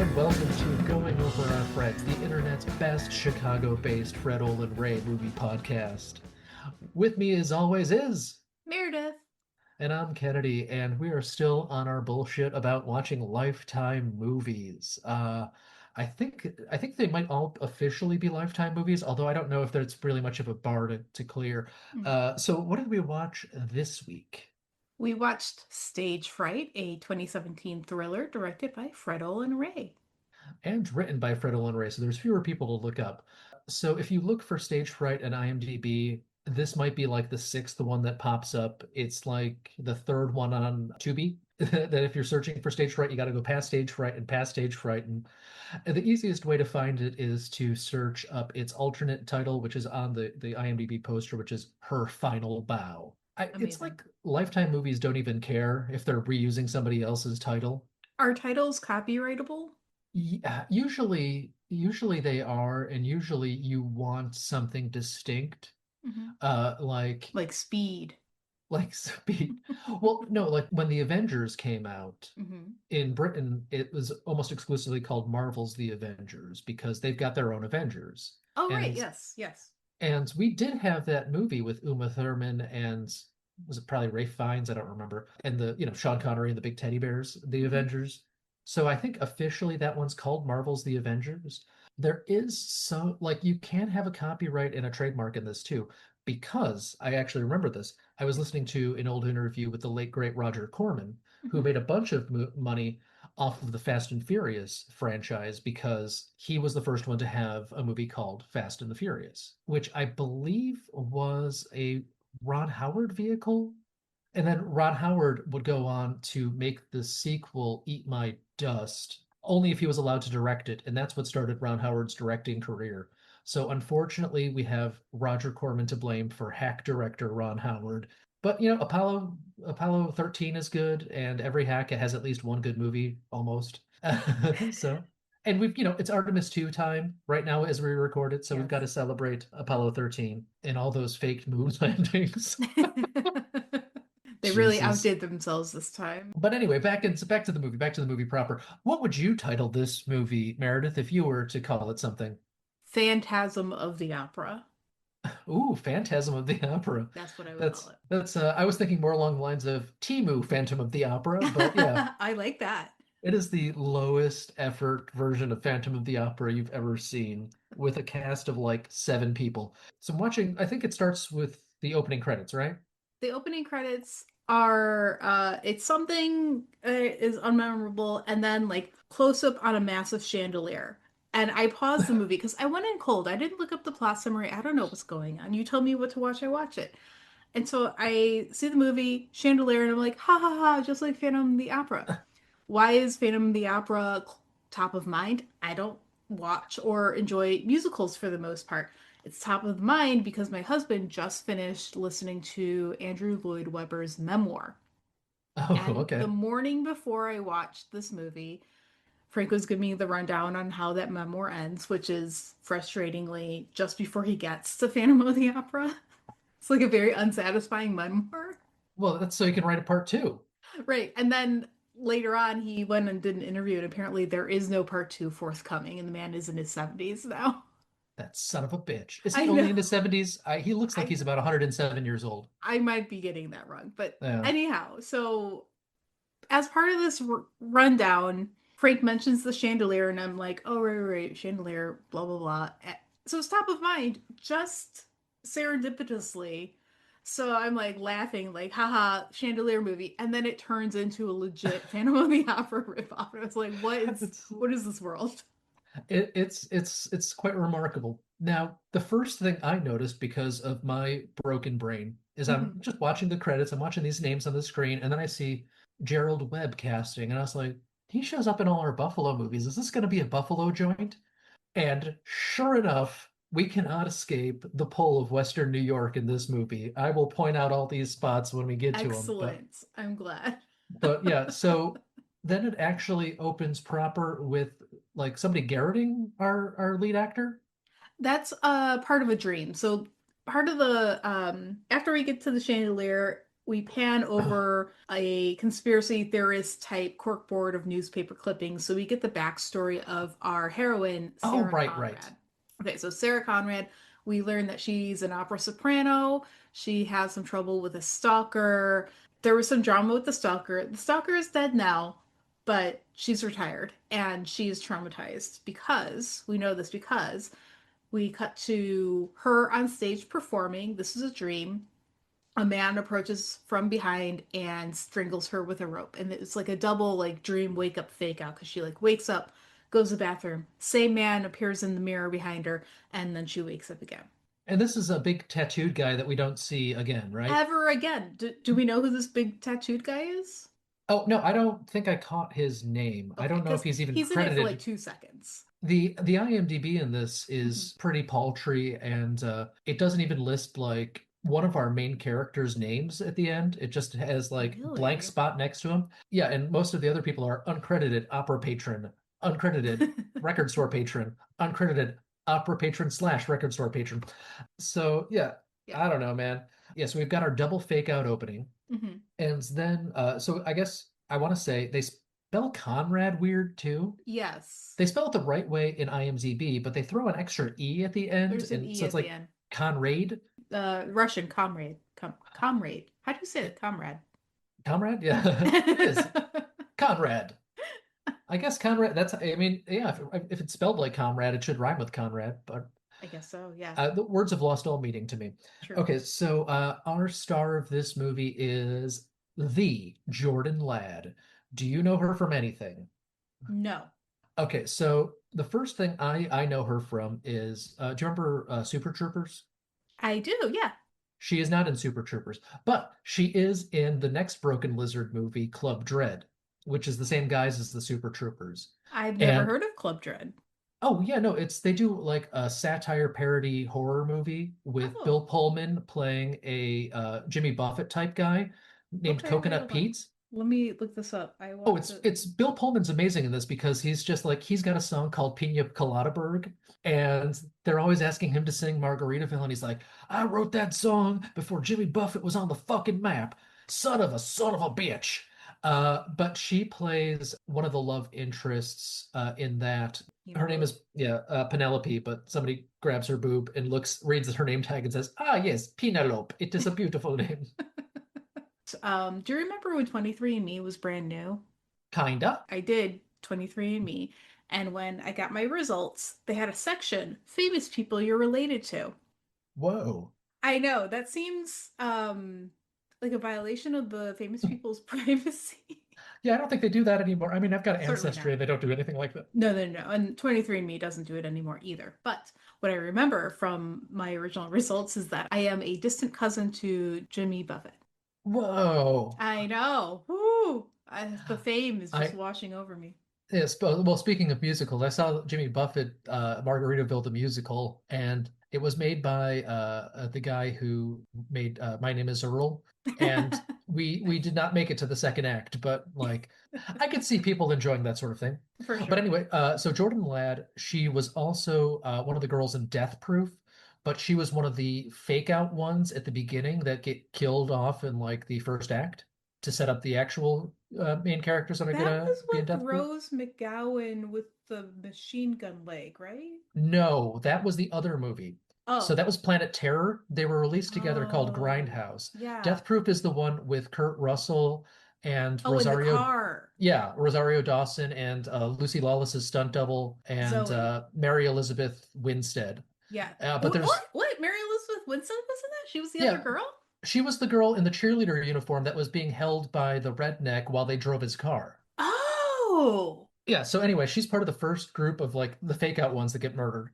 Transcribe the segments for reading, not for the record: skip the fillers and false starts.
and welcome to Going Over Our Friends, the internet's best Chicago-based Fred Olin Ray movie podcast. With me, as always, is Meredith. and I'm Kennedy, and we are still on our bullshit about watching Lifetime movies. I think they might all officially be Lifetime movies, although I don't know if there's really much of a bar to clear. Mm. So what did we watch this week? We watched Stage Fright, a 2017 thriller directed by Fred Olin Ray. And written by Fred Olin Ray, so there's fewer people to look up. So if you look for Stage Fright and IMDb, this might be like the sixth one that pops up. It's like the third one on Tubi. That if you're searching for Stage Fright, you got to go past Stage Fright and past Stage Fright. And the easiest way to find it is to search up its alternate title, which is on the IMDb poster, which is Her Final Bow. It's Amazing. like Lifetime movies don't even care if they're reusing somebody else's title. Are titles copyrightable? Yeah, usually they are, and usually you want something distinct, Hmm. uh, like Like Speed. speed. Well, no, like when the Avengers came out Hmm. in Britain, it was almost exclusively called Marvel's The Avengers because they've got their own Avengers, Oh, right. and Yes. Yes. we did have that movie with Uma Thurman and was it probably Ray Fiennes? I don't remember. And the, Sean Connery and the big teddy bears, the Hmm. Avengers. So I think officially that one's called Marvel's The Avengers. There is so like you can have a copyright and a trademark in this too, because I actually remember this. I was listening to an old interview with the late great Roger Corman, who Hmm. made a bunch of money off of the Fast and Furious franchise because he was the first one to have a movie called Fast and the Furious, which I believe was a Ron Howard vehicle. And then Ron Howard would go on to make the sequel Eat My Dust, only if he was allowed to direct it. And that's what started Ron Howard's directing career. So unfortunately, we have Roger Corman to blame for hack director Ron Howard. But Apollo 13 is good, and every hack has at least one good movie, almost. So, and it's Artemis 2 time right now as we record it, so we've got to Yes. celebrate Apollo 13 and all those faked moon landings. They really Jesus. outdid themselves this time. But anyway, back to the movie proper. What would you title this movie, Meredith, if you were to call it something? Phantasm of the Opera. Ooh, Phantasm of the Opera. That's what I would call That's I was thinking more along the lines of Timu, Phantom of the Opera, but yeah, it. I like that. it is the lowest effort version of Phantom of the Opera you've ever seen, with a cast of like seven people. So I'm watching, I think it starts with the opening credits, right? The opening credits are it's something is unmemorable and then like close up on a massive chandelier. And I paused the movie because I went in cold. I didn't look up the plot summary. I don't know what's going on. You told me what to watch, I watch it. And so I see the movie Chandelier and I'm like, ha ha ha, just like Phantom of the Opera. Why is Phantom of the Opera top of mind? I don't watch or enjoy musicals for the most part. It's top of mind because my husband just finished listening to Andrew Lloyd Webber's memoir. Oh, And the okay. morning before I watched this movie, Frank was giving me the rundown on how that memoir ends, which is frustratingly just before he gets to Phantom of the Opera. It's like a very unsatisfying memoir. Well, that's so you can write a part two. Right. And then later on, he went and did an interview, and apparently there is no part two forthcoming, and the man is in his 70s now. That son of a bitch. Is I he only know. in his 70s? He looks like I he's about 107 years old. I might be getting that wrong. But Yeah. anyhow, so as part of this rundown, Frank mentions the chandelier, and I'm like, oh, right, chandelier, blah, blah, blah. So it's top of mind, just serendipitously. So I'm like laughing, like, haha, chandelier movie. And then it turns into a legit Phantom of the Opera ripoff. And I was like, It's what is this world? it's quite remarkable. Now, the first thing I noticed because of my broken brain is I'm Mhm. just watching the credits, I'm watching these names on the screen, and then I see Gerald Webb casting, and I was like, he shows up in all our Buffalo movies. Is this going to be a Buffalo joint? And sure enough, we cannot escape the pull of Western New York in this movie. I will point out all these spots when we get to them, Excellent. I'm glad. but yeah, so then it actually opens proper with like somebody garroting our lead actor. That's part of a dream. So part of the after we get to the chandelier, we pan over a conspiracy theorist type corkboard of newspaper clippings. So we get the backstory of our heroine, Oh, Sarah right, right. Conrad. Okay, so Sarah Conrad, we learn that she's an opera soprano. She has some trouble with a stalker. There was some drama with the stalker. The stalker is dead now, but she's retired and she's traumatized because we know this because we cut to her on stage performing. This is a dream. A man approaches from behind and strangles her with a rope. And it's like a double like dream wake up fake out because she like wakes up, goes to the bathroom. Same man appears in the mirror behind her, and then she wakes up again. And this is a big tattooed guy that we don't see again, right? Ever again. Do we know who this big tattooed guy is? Oh, no, I don't think I caught his name. I Okay, don't know if because he's even he's in it for like credited. 2 seconds. The IMDb in this Mhm. is pretty paltry, and it doesn't even list like one of our main characters' names at the end. It just has like blank Really? spot next to him. Yeah, and most of the other people are uncredited opera patron, uncredited record store patron, uncredited opera patron slash record store patron. So yeah, Yeah. I don't know, man. Yeah, so we've got our double fake out opening. Hmm. And then, so I guess I want to say they spell Conrad weird too. Yes. They spell it the right way in IMDb, but they throw an extra E at the end. There's an And E so it's at the like end. Conrad. Russian comrade. Comrade. How do you say it? Comrade. Comrade? Yeah, it is. Conrad. I guess Conrad, that's, I mean, yeah, if it's spelled like Comrade, it should rhyme with Conrad, but I guess so, yeah. the words have lost all meaning to me. True. Okay, so our star of this movie is the Jordan Ladd. Do you know her from anything? No. Okay, so the first thing I know her from is do you remember Super Troopers? I do, yeah. She is not in Super Troopers, but she is in the next Broken Lizard movie, Club Dread, which is the same guys as the Super Troopers. I've never And heard of Club Dread. oh yeah, no, it's they do like a satire parody horror movie with Oh, Bill Pullman playing a Jimmy Buffett type guy named okay, wait, Coconut hold on. Pete. Let me look this up. I Oh, want it's to. it's Bill Pullman's amazing in this because he's just like he's got a song called Pina Colada Berg, and they're always asking him to sing Margaritaville, and he's like, I wrote that song before Jimmy Buffett was on the fucking map. Son of a bitch. But she plays one of the love interests in that. Her name Penelope. is Penelope, but somebody grabs her boob and reads her name tag and says, "Ah, yes, Penelope. It is a beautiful name." Do you remember when 23andMe was brand new? Kinda. I did 23andMe, and when I got my results, they had a section, famous people you're related to. Whoa. I know, that seems like a violation of the famous people's privacy. Yeah, I don't think they do that anymore. I mean, I've got Certainly Ancestry not. and they don't do anything like that. No, no, no. And 23andMe doesn't do it anymore either. But what I remember from my original results is that I am a distant cousin to Jimmy Buffett. Whoa. I know. Woo! The fame is just I washing over me. yes, well, speaking of musicals, I saw Jimmy Buffett Margaritaville the musical, and it was made by the guy who made My Name is Earl, and we Nice. did not make it to the second act, but like I could see people enjoying that sort of thing. For But sure. anyway, so Jordan Ladd, she was also one of the girls in Death Proof, but she was one of the fake out ones at the beginning that get killed off in like the first act to set up the actual main characters that are That gonna was be in with Death Proof. Rose McGowan with the machine gun leg, right? No, that was the other movie. So Oh. that was Planet Terror. They were released together called Oh. Grindhouse. Yeah. Death Proof is the one with Kurt Russell and Oh, in the Rosario, car. yeah, Rosario Dawson and Lucy Lawless's stunt double and Zoe. Mary Elizabeth Winstead. Yeah. But What? there's, What? Mary Elizabeth Winstead was in that? She was the other yeah, girl? she was the girl in the cheerleader uniform that was being held by the redneck while they drove his car. Oh. Yeah, so anyway, she's part of the first group of like the fake out ones that get murdered.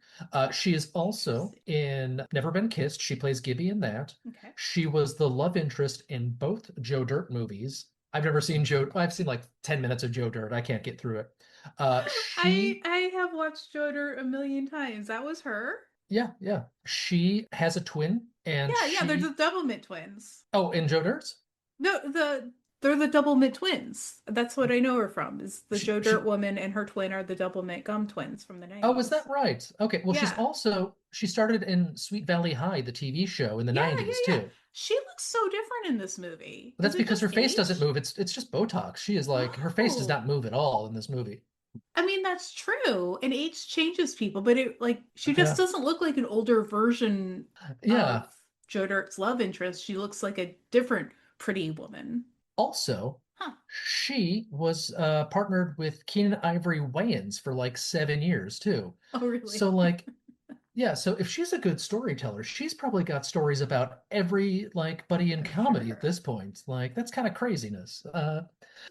She is also Interesting. in Never Been Kissed. She plays Gibby in that. Okay. She was the love interest in both Joe Dirt movies. I've never seen Joe, I've seen like 10 minutes of Joe Dirt. I can't get through it. I She, I have watched Joder a million times. That was her. yeah, yeah. She has a twin and Yeah, yeah, they're the she, Doublemint twins. oh, in Joe Dirt's? No, the They're the Double Mint twins. That's what I know her from. Is the She, Joe Dirt she, woman and her twin are the Double Mint Gum twins from the oh, is that 90s. right? Okay. Well, Yeah. she started in Sweet Valley High, the TV show in the Yeah, 90s yeah, yeah. too. She looks so different in this movie. But Is that's it because just her face doesn't age? move. It's just Botox. She is like her face does not Oh, move at all in this movie. I mean, that's true. And age changes people, but it like she just Yeah. doesn't look like an older version Yeah. of Joe Dirt's love interest. She looks like a different pretty woman. Also, Huh. she was partnered with Keenan Ivory Wayans for like 7 years too. Oh, So really? like, yeah, so if she's a good storyteller, she's probably got stories about every like buddy in For comedy at sure. this point. Like that's kind of craziness.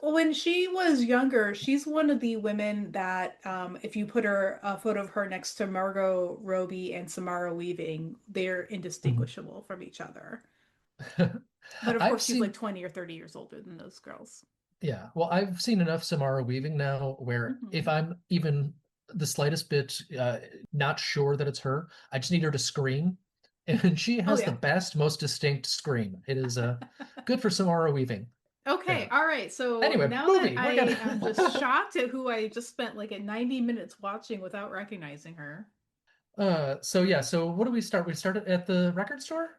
When she was younger, she's one of the women that, if you put her a photo of her next to Margot Robbie and Samara Weaving, they're Mhm. indistinguishable from each other. But of I've course, she's like seen 20 or 30 years older than those girls. Yeah, well, I've seen enough Samara Weaving now where if Hmm. I'm even the slightest bit not sure that it's her, I just need her to scream. And she Oh, has the yeah. best, most distinct scream. It is good for Samara Weaving. Okay, Yeah. all right. So Anyway, now that movie. I We're am just gonna shocked at who I just spent like a 90 minutes watching without recognizing her. so yeah, so what do we start? We started at the record store?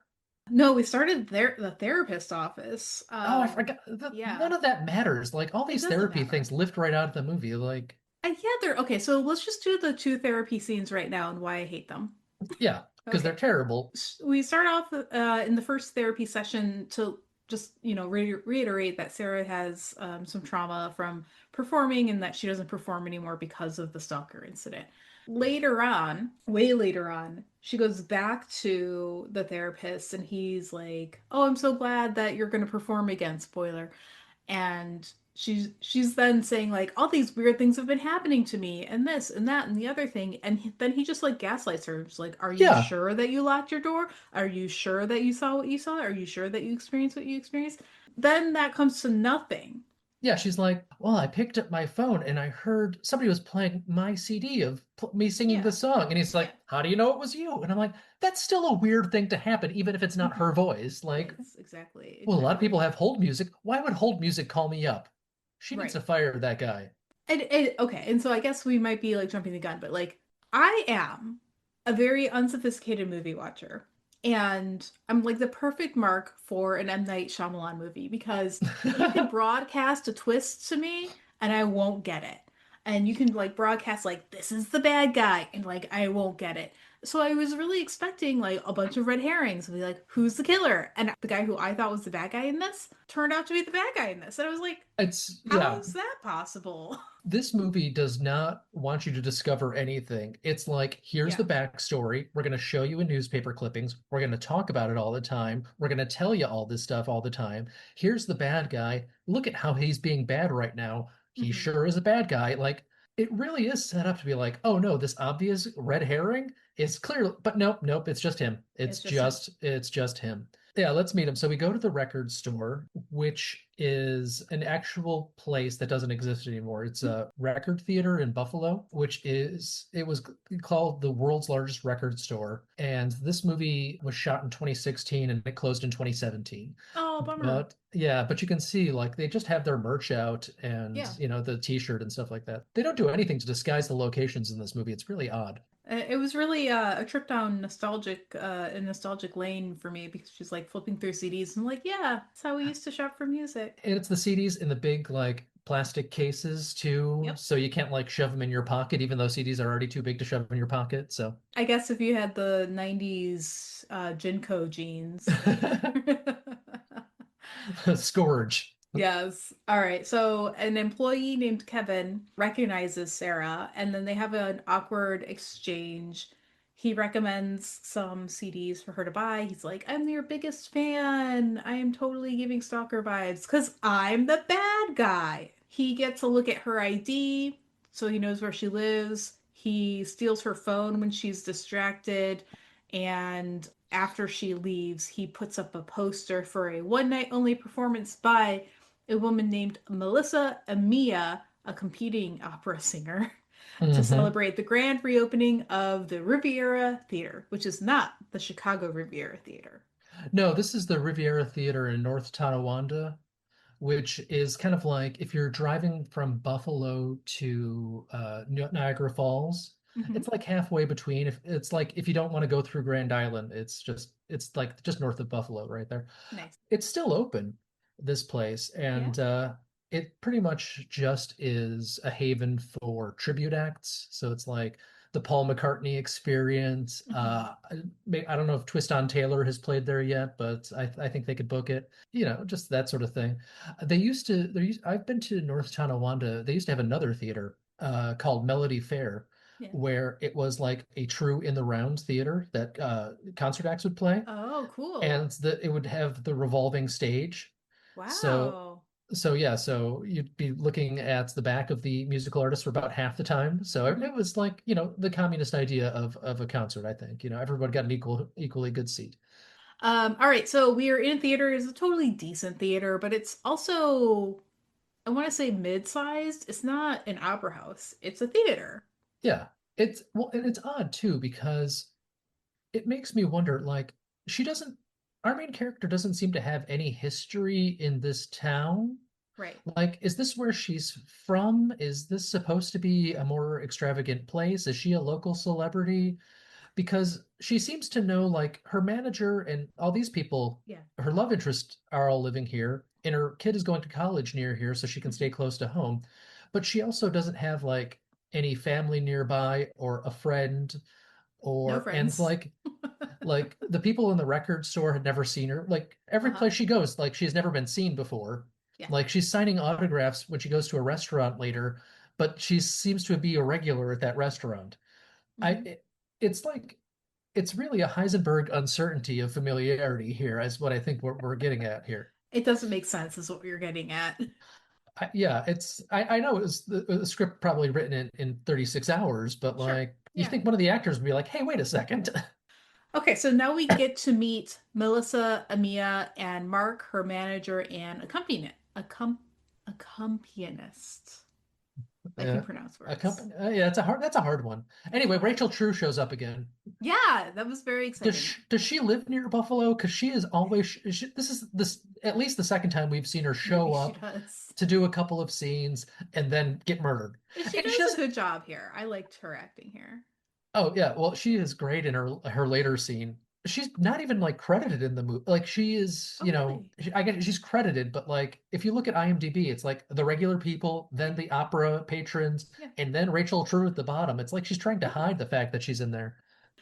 No, we started there, the therapist office. Oh, I forgot. Yeah, None of that matters. Like all it these doesn't therapy matter. things lift right out of the movie. Like, Yeah, they're okay. So let's just do the two therapy scenes right now and why I hate them. yeah, because they're Okay. terrible. We start off in the first therapy session to just, reiterate that Sarah has some trauma from performing and that she doesn't perform anymore because of the stalker incident. Later on, way later on, she goes back to the therapist and he's like, "Oh, I'm so glad that you're going to perform again." Spoiler. And she's then saying like all these weird things have been happening to me and this and that and the other thing, and then he just like gaslights her. It's like, are you Yeah, sure that you locked your door? Are you sure that you saw what you saw? Are you sure that you experienced what you experienced? Then that comes to nothing. Yeah, she's like, well, I picked up my phone and I heard somebody was playing my CD of me singing the Yeah, song. And he's yeah. like, how do you know it was you? And I'm like, that's still a weird thing to happen, even if it's not Hmm. her voice. Like, Yes, exactly, well, a lot of people exactly. have hold music. Why would hold music call me up? She needs Right. to fire that guy. And okay, and so I guess we might be like jumping the gun, but like I am a very unsophisticated movie watcher. And I'm like the perfect mark for an M. Night Shyamalan movie because you can broadcast a twist to me and I won't get it. And you can like broadcast like this is the bad guy and like I won't get it. So I was really expecting like a bunch of red herrings and be like, who's the killer? And the guy who I thought was the bad guy in this turned out to be the bad guy in this. And I was like, how Yeah, is that possible? this movie does not want you to discover anything. It's like, here's Yeah. the backstory. We're going to show you in newspaper clippings. We're going to talk about it all the time. We're going to tell you all this stuff all the time. Here's the bad guy. Look at how he's being bad right now. He Hmm. sure is a bad guy. Like, it really is set up to be like, oh no, this obvious red herring is clear, but nope, nope, it's just him. It's just him. It's just him. Yeah, let's meet him. So we go to the record store, which is an actual place that doesn't exist anymore. It's a record theater in Buffalo, it was called the world's largest record store. And this movie was shot in 2016 and it closed in 2017. Oh, bummer. But yeah, but you can see like they just have their merch out and, Yeah. the t-shirt and stuff like that. They don't do anything to disguise the locations in this movie. It's really odd. It was really a trip down a nostalgic lane for me because she's like flipping through CDs and I'm like, yeah, that's how we used to shop for music. And it's the CDs in the big like plastic cases too, Yep. so you can't like shove them in your pocket, even though CDs are already too big to shove in your pocket. So I guess if you had the 90s Jinko jeans. Scourge. Yes. All right. So an employee named Kevin recognizes Sarah, and then they have an awkward exchange. He recommends some CDs for her to buy. He's like, I'm your biggest fan. I am totally giving stalker vibes because I'm the bad guy. He gets a look at her ID, so he knows where she lives. He steals her phone when she's distracted. And after she leaves, he puts up a poster for a one night only performance by a woman named Melissa Amia, a competing opera singer, to Hmm. celebrate the grand reopening of the Riviera Theater, which is not the Chicago Riviera Theater. No, this is the Riviera Theater in North Tonawanda, which is kind of like if you're driving from Buffalo to Niagara Falls, Hmm. it's like halfway between. If it's like if you don't want to go through Grand Island, it's like just north of Buffalo right there. Nice. It's still open, this place, Yeah. and it pretty much just is a haven for tribute acts. So it's like the Paul McCartney experience. Hmm. I don't know if Twist on Taylor has played there yet, but I think they could book it. Just that sort of thing. I've been to North Tonawanda. They used to have another theater called Melody Fair, Yeah. where it was like a true in the round theater that concert acts would play, Oh, cool. and that it would have the revolving stage. So Wow. so you'd be looking at the back of the musical artist for about half the time. So Hmm. it was like, the communist idea of a concert, I think. Everyone got an equally good seat. All right, so we are in theater. It's a totally decent theater, but it's also, I want to say mid-sized. It's not an opera house. It's a theater. Yeah. And it's odd too, because it makes me wonder, like, she doesn't our main character doesn't seem to have any history in this town. Right. Like, is this where she's from? Is this supposed to be a more extravagant place? Is she a local celebrity? Because she seems to know, like, her manager and all these people, Yeah. her love interest are all living here, and her kid is going to college near here so she can Hmm. stay close to home. But she also doesn't have like any family nearby or a friend No and friends. like the people in the record store had never seen her. Like every Uh-huh. place she goes, like she's never been seen before. Yeah. Like she's signing autographs when she goes to a restaurant later, but she seems to be a regular at that restaurant. I Hmm. it, it's like it's really a Heisenberg uncertainty of familiarity here, is what I think we're getting at here. It doesn't make sense, is what you're getting at. Yeah, I know it was the script probably written in 36 hours, but Sure. like you Yeah. think one of the actors would be like, hey, wait a second. Okay, so now we get to meet Melissa, Amia, and Mark, her manager and accompanist. I can Yeah. pronounce A words. company, yeah, that's a hard one. Anyway, Rachel True shows up again. Yeah, that was very Does exciting. she live near Buffalo? Because she is always this is this at least the second time we've seen her Maybe show she up does. to do a couple of scenes and then get murdered. She And she does a doesn't. good job here. I liked her acting here. Oh yeah, well she is great in her later scene. She's not even like credited in the movie. Like she is, Oh, really? I guess she's credited, but like if you look at IMDb, it's like the regular people, Yeah, then the opera patrons, yeah. and then Rachel True at the bottom. It's like she's trying to Oh. hide the fact that she's in there.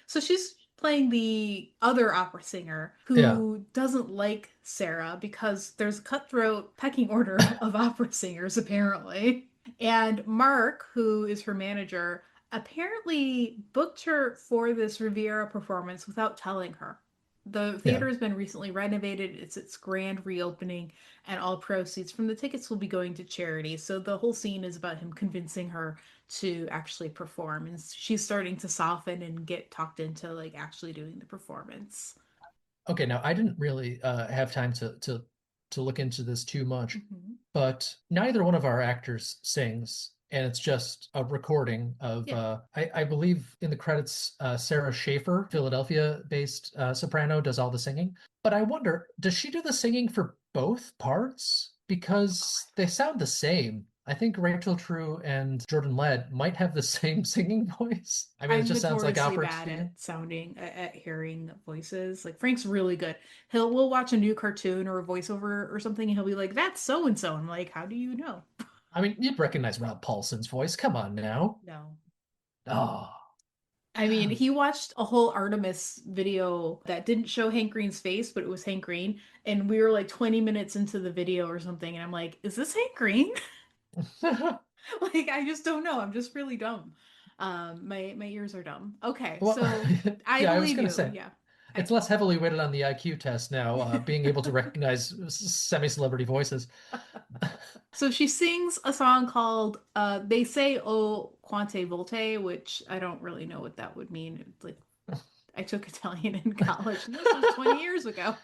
So she's playing the other opera singer Yeah, who doesn't like Sarah because there's a cutthroat pecking order of opera singers, apparently. And Mark, who is her manager, apparently booked her for this Riviera performance without telling her. The yeah. theater has been recently renovated. It's its grand reopening, and all proceeds from the tickets will be going to charity. So the whole scene is about him convincing her to actually perform, and she's starting to soften and get talked into like actually doing the performance. Okay, now I didn't really have time to look into this too much, Hmm. but neither one of our actors sings, and it's just a recording of Yeah. I believe in the credits Sarah Schaefer, Philadelphia-based soprano, does all the singing. But I wonder, does she do the singing for both parts? Because they sound the same. I think Rachel True and Jordan Ladd might have the same singing voice. I mean, it I'm just sounds like notoriously opera bad to me. at at hearing voices. Like Frank's really good. We'll watch a new cartoon or a voiceover or something, and he'll be like, "That's so and so." I'm like, "How do you know?" I mean, you'd recognize Rob Paulson's voice. Come on now. No. Oh, I mean, he watched a whole Artemis video that didn't show Hank Green's face, but it was Hank Green. And we were like 20 minutes into the video or something. And I'm like, is this Hank Green? Like, I just don't know. I'm just really dumb. My ears are dumb. Okay, well, so I yeah, I was believe gonna you. say Yeah. it's Okay. less heavily weighted on the IQ test now, being able to recognize semi-celebrity voices. So she sings a song called They Say O Quante Volte, which I don't really know what that would mean. It's like I took Italian in college, and this was 20 years ago.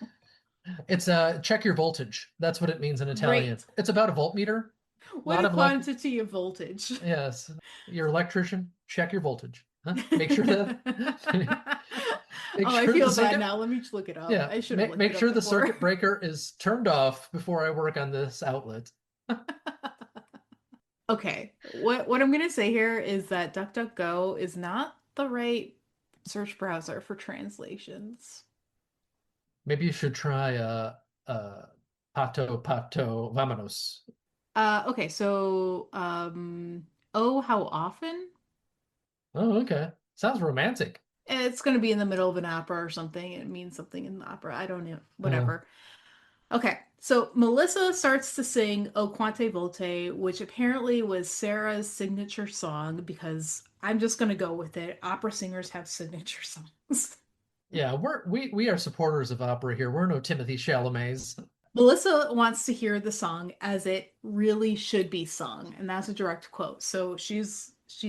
It's check your voltage. That's what it means in Italian. Great. It's about a voltmeter. A What lot a of like, quantity of voltage. yes, your electrician, check your voltage. Huh? Make sure that Make Oh, I sure the feel bad circuit, now. Let me just look it up. yeah, I should have make looked make it up sure the before. circuit breaker is turned off before I work on this outlet. Okay, what I'm gonna say here is that DuckDuckGo is not the right search browser for translations. Maybe you should try uh Pato Pato Vamonos. Okay, so oh, how often? Oh, okay. Sounds romantic. It's gonna be in the middle of an opera or something. It means something in the opera. I don't know. Uh, Whatever. Okay, so Melissa starts to sing O Quante Volte, which apparently was Sarah's signature song because I'm just gonna go with it. Opera singers have signature songs. yeah, we are supporters of opera here. We're no Timothy Chalamets. Melissa wants to hear the song as it really should be sung, and that's a direct quote. So she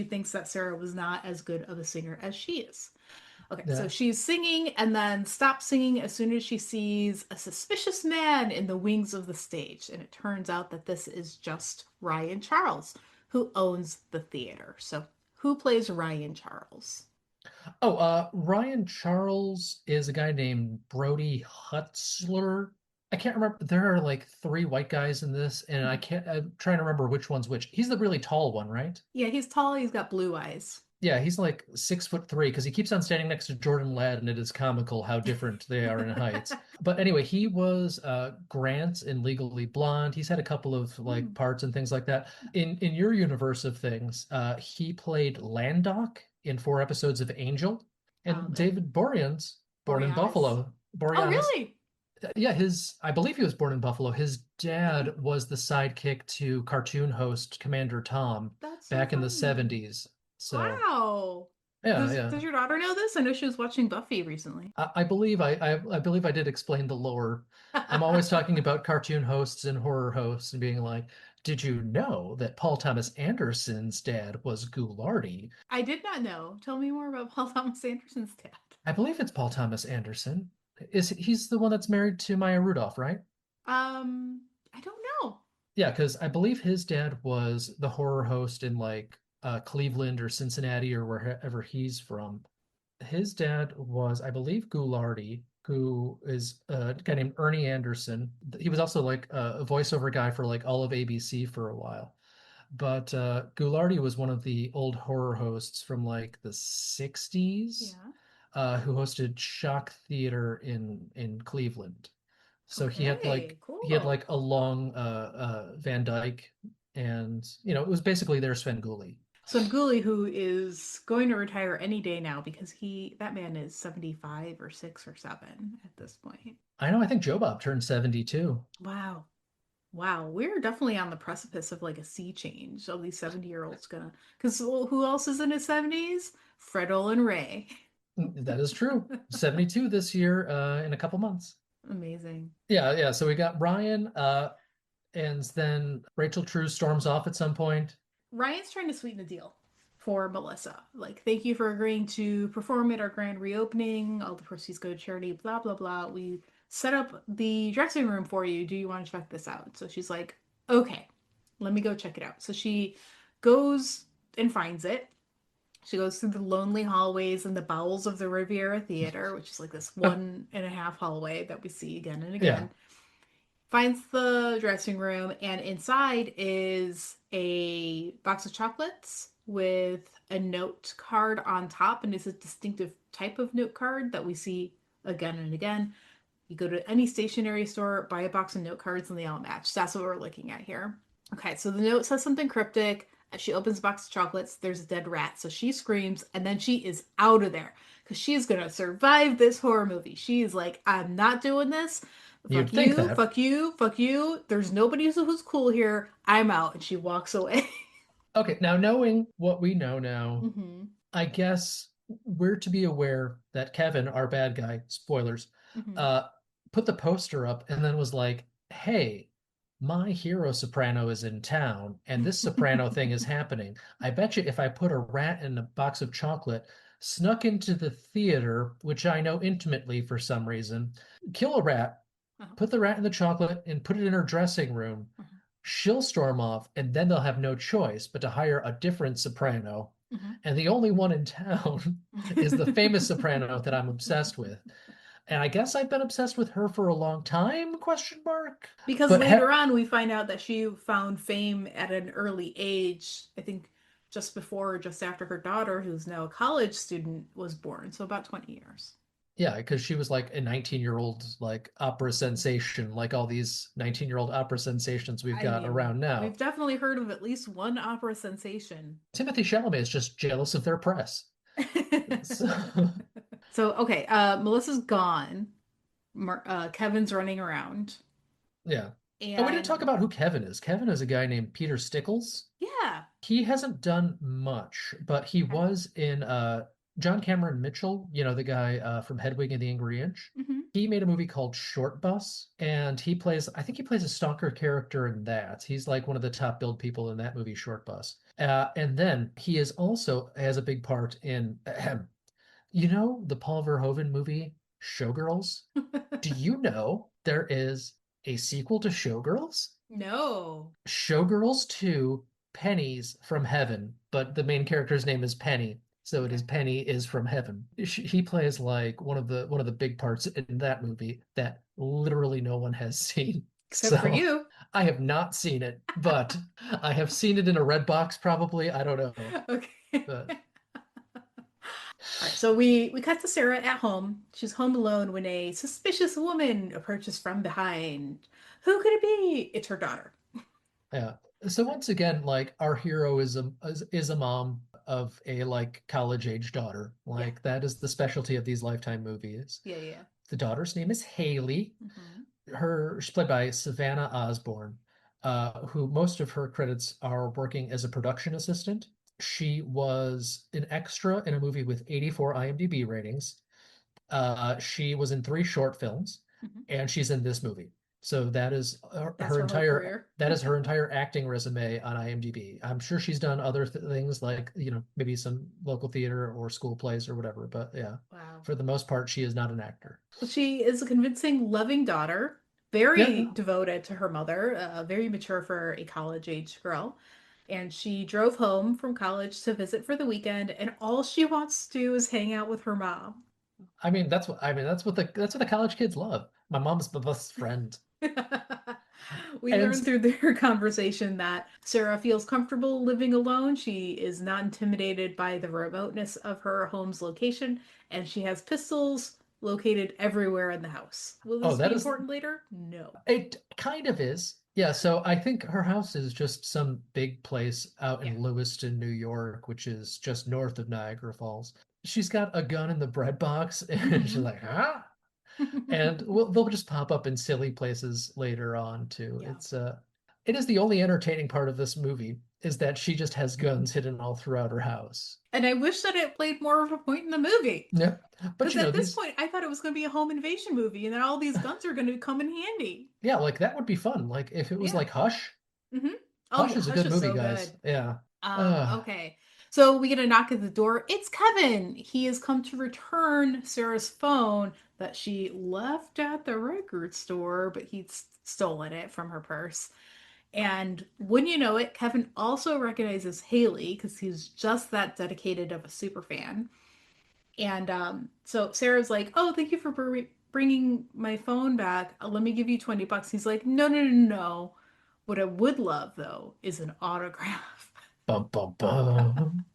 thinks that Sarah was not as good of a singer as she is. Okay, so Yeah. she's singing and then stops singing as soon as she sees a suspicious man in the wings of the stage. And it turns out that this is just Ryan Charles, who owns the theater. So, who plays Ryan Charles? Oh, Ryan Charles is a guy named Brody Hutzler. I can't remember. There are like three white guys in this, and I'm trying to remember which one's which. He's the really tall one, right? Yeah, he's tall, he's got blue eyes. Yeah, he's like 6'3" because he keeps on standing next to Jordan Ladd, and it is comical how different they are in heights. But anyway, he was Grant in Legally Blonde. He's had a couple of like Hmm. parts and things like that. In your universe of things, he played Landok in 4 episodes of Angel, and And David Boreanaz, born in Boreanaz. Buffalo. Oh, Boreanaz, really? yeah, his I believe he was born in Buffalo. His dad was the sidekick to cartoon host Commander Tom That's so back in the funny. 70s. So. Wow. Yeah, Does yeah. your daughter know this? I know she was watching Buffy recently. I believe I believe I did explain the lore. I'm always talking about cartoon hosts and horror hosts and being like, did you know that Paul Thomas Anderson's dad was Ghoulardi? I did not know. Tell me more about Paul Thomas Anderson's dad. I believe it's Paul Thomas Anderson. He's the one that's married to Maya Rudolph, right? I don't know. Yeah, because I believe his dad was the horror host in like Cleveland or Cincinnati or wherever he's from. His dad was, I believe, Ghoulardi, who is a guy named Ernie Anderson. He was also like a voiceover guy for like all of ABC for a while. But Ghoulardi was one of the old horror hosts from like the 60s, Yeah. who hosted Shock Theater in Cleveland. So Okay, he had cool. like a long Van Dyke, and it was basically their Svengoolie. So Nguli, who is going to retire any day now because that man is 75 or 6 or 7 at this point. I know. I think Joe Bob turned 72. Wow. Wow, we're definitely on the precipice of like a sea change. All these 70-year-olds gonna, because who else is in his 70s? Fred Olin Ray. That is true. 72 this year, in a couple months. Amazing. Yeah, yeah. So we got Brian, and then Rachel True storms off at some point. Ryan's trying to sweeten the deal for Melissa. Like, thank you for agreeing to perform at our grand reopening. All the proceeds go to charity, blah, blah, blah. We set up the dressing room for you. Do you want to check this out? So she's like, okay, let me go check it out. So she goes and finds it. She goes through the lonely hallways and the bowels of the Riviera Theater, which is like this 1.5 hallway that we see again and Yeah. again. Finds the dressing room, and inside is a box of chocolates with a note card on top, and it's a distinctive type of note card that we see again and again. You go to any stationery store, buy a box of note cards, and they all match. That's what we're looking at here. Okay, so the note says something cryptic. As she opens the box of chocolates, there's a dead rat. So she screams, and then she is out of there because she's gonna survive this horror movie. She's like, I'm not doing this. You'd Fuck think you, that. fuck you, fuck you. There's nobody who's cool here. I'm out. And she walks away. Okay, now knowing what we know now, hmm I guess we're to be aware that Kevin, our bad guy, spoilers, hmm uh, put the poster up and then was like, hey, my hero soprano is in town and this soprano thing is happening. I bet you if I put a rat in a box of chocolate, snuck into the theater, which I know intimately for some reason, kill a rat, uh-huh. put the rat in the chocolate and put it in her dressing room, Uh-huh. she'll storm off and then they'll have no choice but to hire a different soprano. Hmm. and the only one in town is the famous soprano that I'm obsessed with. And I guess I've been obsessed with her for a long time, question mark. Because But later on, we find out that she found fame at an early age. I think just before or just after her daughter, who's now a college student, was born. So about 20 years. yeah, because she was like a 19-year-old like opera sensation, like all these 19-year-old opera sensations we've I got mean, around now. we've definitely heard of at least one opera sensation. Timothy Chalamet is just jealous of their press. So, So, okay, Melissa's gone. Kevin's running around. yeah. Oh, we didn't talk And about who Kevin is. Kevin is a guy named Peter Stickles. yeah. He hasn't done much, but he Okay. was in John Cameron Mitchell, the guy from Hedwig and the Angry Inch. Hmm. He made a movie called Short Bus, and I think he plays a stalker character in that. He's like one of the top billed people in that movie, Short Bus. And then he is also has a big part in, the Paul Verhoeven movie, Showgirls? Do you know there is a sequel to Showgirls? No. Showgirls 2, Pennies from Heaven, but the main character's name is Penny, so it is Okay. Penny is from Heaven. He plays like one of the big parts in that movie that literally no one has seen. Except for So you. I have not seen it, but I have seen it in a red box probably. I don't know. Okay. But All right, so we cut to Sarah at home. She's home alone when a suspicious woman approaches from behind. Who could it be? It's her daughter. yeah. So once again, like our hero is a mom of a like college age daughter. Yeah, Like that is the specialty of these Lifetime movies. yeah, yeah. The daughter's name is Haley. Hmm. She's played by Savannah Osborne, who most of her credits are working as a production assistant. She was an extra in a movie with 84 IMDb ratings. She was in 3 short films, Hmm. and she's in this movie. So that is That's her her whole entire career. that is her entire acting resume on IMDb. I'm sure she's done other things like, maybe some local theater or school plays or whatever, but yeah, Wow. for the most part, she is not an actor. Well, she is a convincing, loving daughter, very Yeah. devoted to her mother, very mature for a college age girl. And she drove home from college to visit for the weekend, and all she wants to do is hang out with her mom. That's what the college kids love. My mom's my best friend. We And learned through their conversation that Sarah feels comfortable living alone. She is not intimidated by the remoteness of her home's location, and she has pistols located everywhere in the house. Will oh, this be that is important later? No. it kind of is. Yeah, so I think her house is just some big place out Yeah. in Lewiston, New York, which is just north of Niagara Falls. She's got a gun in the bread box, and she's Hmm. like, huh? And they'll just pop up in silly places later on too. Yeah. It is the only entertaining part of this movie is that she just has guns hidden all throughout her house. And I wish that it played more of a point in the movie. Yeah, but Because at this these, point, I thought it was going to be a home invasion movie and that all these guns are going to come in handy. yeah, like that would be fun. Like if it was Yeah. like Hush. Hmm. Oh, Hush yeah. is a Hush good is movie, so guys. good. Yeah. Uh, Okay. So we get a knock at the door. It's Kevin. He has come to return Sarah's phone that she left at the record store, but he'd stolen it from her purse. And when you know it, Kevin also recognizes Haley because he's just that dedicated of a super fan. And so Sarah's like, "Oh, thank you for bringing my phone back. Let me give you $20." He's like, "No, no, no, no. What I would love though is an autograph." bum bum bum.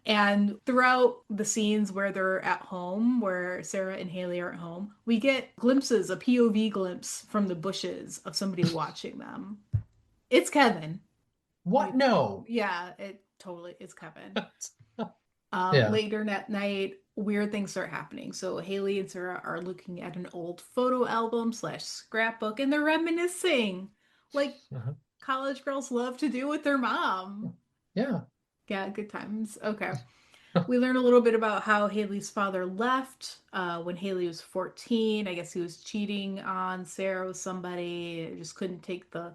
And throughout the scenes where they're at home, where Sarah and Haley are at home, we get glimpses, a POV glimpse from the bushes of somebody watching them. It's Kevin. What? No. Yeah, it totally is Kevin. Yeah. Later that night, weird things start happening. So Haley and Sarah are looking at an old photo album slash scrapbook and they're reminiscing like Uh-huh. college girls love to do with their mom. Yeah. Yeah, good times. Okay. We learn a little bit about how Haley's father left when Haley was 14. I guess he was cheating on Sarah with somebody. Just couldn't take the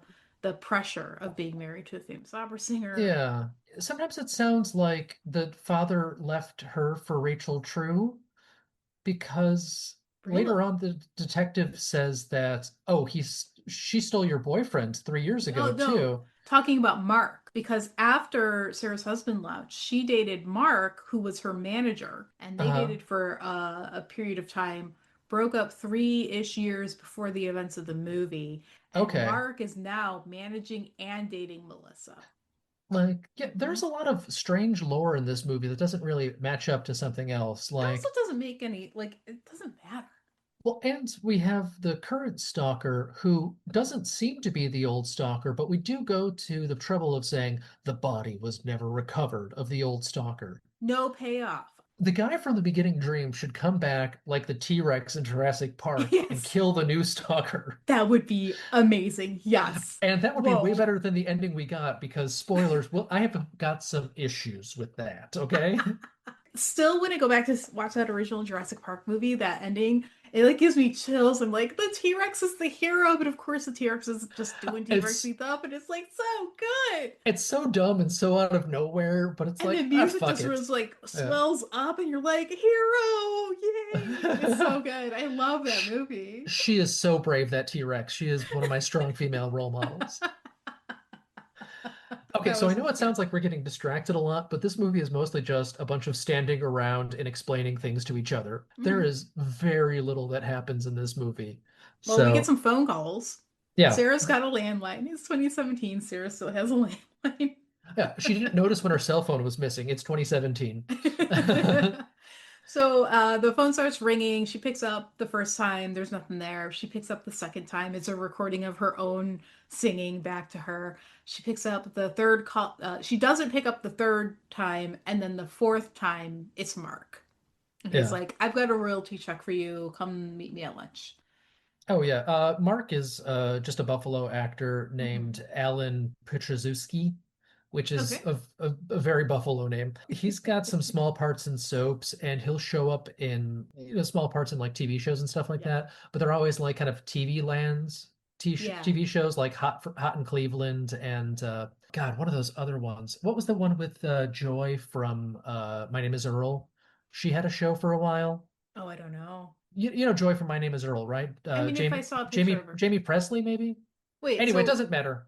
pressure of being married to a famous opera singer. Yeah. Sometimes it sounds like the father left her for Rachel True because Really? later on the detective says that, oh, she stole your boyfriend 3 years Oh ago no, too. talking about Mark because after Sarah's husband left, she dated Mark, who was her manager, and they Uh-huh. dated for a period of time, broke up 3-ish years before the events of the movie, and Okay. Mark is now managing and dating Melissa. Like, yeah, Hmm. there's a lot of strange lore in this movie that doesn't really match up to something else. It also Like, doesn't make any, like, it doesn't matter. well, and we have the current stalker who doesn't seem to be the old stalker, but we do go to the trouble of saying the body was never recovered of the old stalker. No payoff. The guy from the beginning dream should come back like the T-Rex in Jurassic Park and Yes, kill the new stalker. that would be amazing. Yes. And that would be way Whoa. better than the ending we got because spoilers, well, I have got some issues with that, okay? Still, when I go back to watch that original Jurassic Park movie, that ending, it like gives me chills. I'm like, the T-Rex is the hero, but of course the T-Rex is just doing T-Rex It's stuff, and it's like so good. it's so dumb and so out of nowhere, but it's And the like, ah, music fuck just it. was like Yeah. swells up, and you're like, hero, yay! It's so good. I love that Sh- movie. She is so brave, that T-Rex. She is one of my strong female role models. Okay, That so I was know really it good. sounds like we're getting distracted a lot, but this movie is mostly just a bunch of standing around and explaining things to each other. There Mhm. is very little that happens in this movie. Well, we get So, some phone calls. yeah. Sarah's got a landline. It's 2017. Sarah still has a landline. Yeah, she didn't notice when her cell phone was missing. It's 2017. So the phone starts ringing. She picks up the first time. There's nothing there. She picks up the second time. It's a recording of her own singing back to her. She picks up the third call. She doesn't pick up the third time. And then the fourth time, it's Mark. And he's Yeah. like, I've got a royalty check for you. Come meet me at lunch. Oh yeah. Mark is just a Buffalo actor Hmm. named Alan Petrzewski, which is Okay. a very Buffalo name. He's got some small parts in soaps, and he'll show up in small parts in like TV shows and stuff like Yeah. that. But they're always like kind of TV lands, Yeah. TV shows like Hot in Cleveland and God, one of those other ones. What was the one with Joy from My Name Is Earl? She had a show for a while. Oh, I don't know. You know Joy from My Name Is Earl, right? I mean, if I saw a picture of her. Jamie Presley, maybe. Wait, Anyway, it so doesn't matter.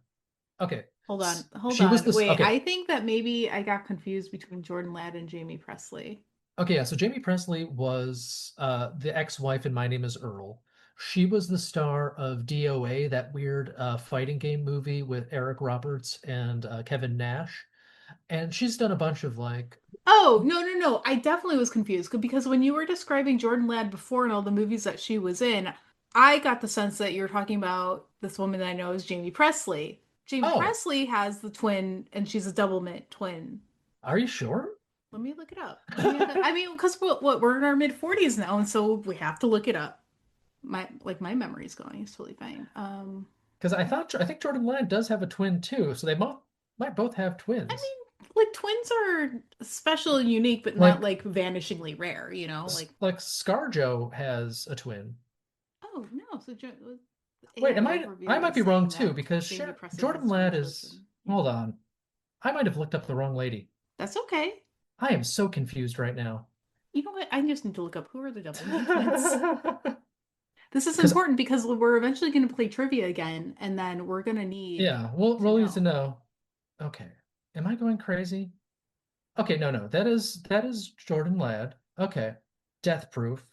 Okay, hold on. Hold she was on. this. Wait, Okay, I think that maybe I got confused between Jordan Ladd and Jamie Presley. okay, yeah. So Jamie Presley was the ex-wife in My Name Is Earl. She was the star of DOA, that weird fighting game movie with Eric Roberts and Kevin Nash, and she's done a bunch of like, Oh, no, no, no. I definitely was confused because when you were describing Jordan Ladd before and all the movies that she was in, I got the sense that you were talking about this woman that I know is Jamie Presley. Jamie oh, Presley has the twin, and she's a double mint twin. are you sure? Let me look it up. I mean, because we're in our mid 40s now, and so we have to look it up. My memory's going. It's totally fine. Because I think Jordan Ladd does have a twin too, so they might both have I twins. mean, like twins are special and unique, but not Like like vanishingly rare, you know? Like, like ScarJo has a twin. oh no, so Wait, AI I overview might is be wrong saying too that because Jamie Presley Jordan has twin Ladd is. children. Yeah. Hold on. I might have looked up the wrong lady. That's okay. I am so confused right now. You know what? I just need to look up who are the double mint twins. This is Because important because we're eventually going to play trivia again, and then we're going to need yeah, to we'll need to know. know. Okay. Am I going crazy? Okay, no. That is Jordan Ladd. Okay. Death Proof.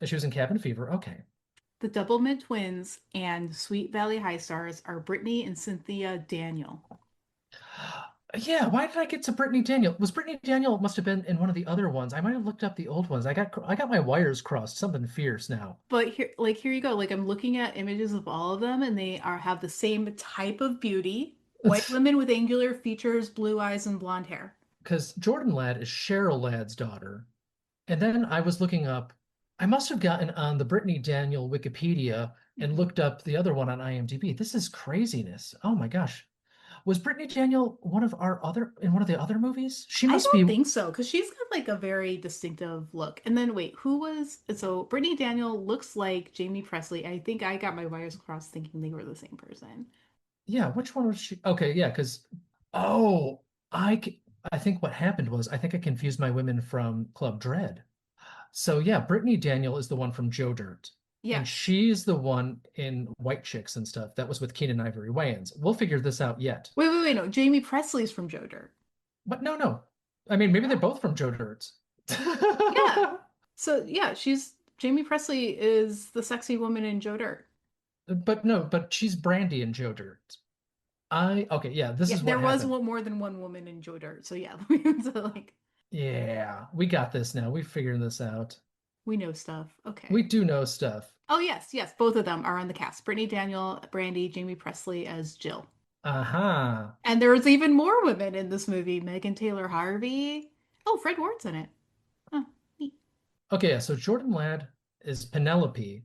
She was in Cabin Fever. Okay. The double mint twins and Sweet Valley High Stars are Brittany and Cynthia Daniel. Yeah, why did I get to Brittany Daniel? Was Brittany Daniel must have been in one of the other ones. I might have looked up the old ones. I got my wires crossed. Something fierce now. But here you go. Like I'm looking at images of all of them, and they are have the same type of beauty. White women with angular features, blue eyes, and blonde hair. Because Jordan Ladd is Cheryl Ladd's daughter. And then I was looking up, I must have gotten on the Brittany Daniel Wikipedia and Mhm. looked up the other one on IMDb. This is craziness. Oh my gosh. Was Brittany Daniel one of our other in one of the other movies? She I must don't be. think so, because she's got like a very distinctive look. And then wait, who was so Brittany Daniel looks like Jamie Presley. I think I got my wires crossed thinking they were the same person. Yeah, which one was she? Okay, yeah, because oh, I think what happened was I think I confused my women from Club Dread. So yeah, Brittany Daniel is the one from Joe Dirt. And Yes. she's the one in White Chicks and stuff that was with Keenan Ivory Wayans. We'll figure this out yet. Wait, no. Jamie Presley's from Joe Dirt. But no, no. I mean, maybe they're Oh, both from Joe Dirt's. yeah. So yeah, she's Jamie Presley is the sexy woman in Joe Dirt. But no, but she's Brandy in Joe Dirt. Okay, yeah, this Yeah, is what there was happened. one more than one woman in Joe Dirt. So yeah, so like Yeah, we got this now. We're figuring this out. we know stuff. We Okay. do know stuff. Oh yes, both of them are on the cast. Brittany Daniel, Brandy, Jamie Presley as Jill. Aha. And there was even more women in this movie. Megan Taylor Harvey. Oh, Fred Ward's in it. Oh, neat. Okay, yeah, so Jordan Ladd is Penelope,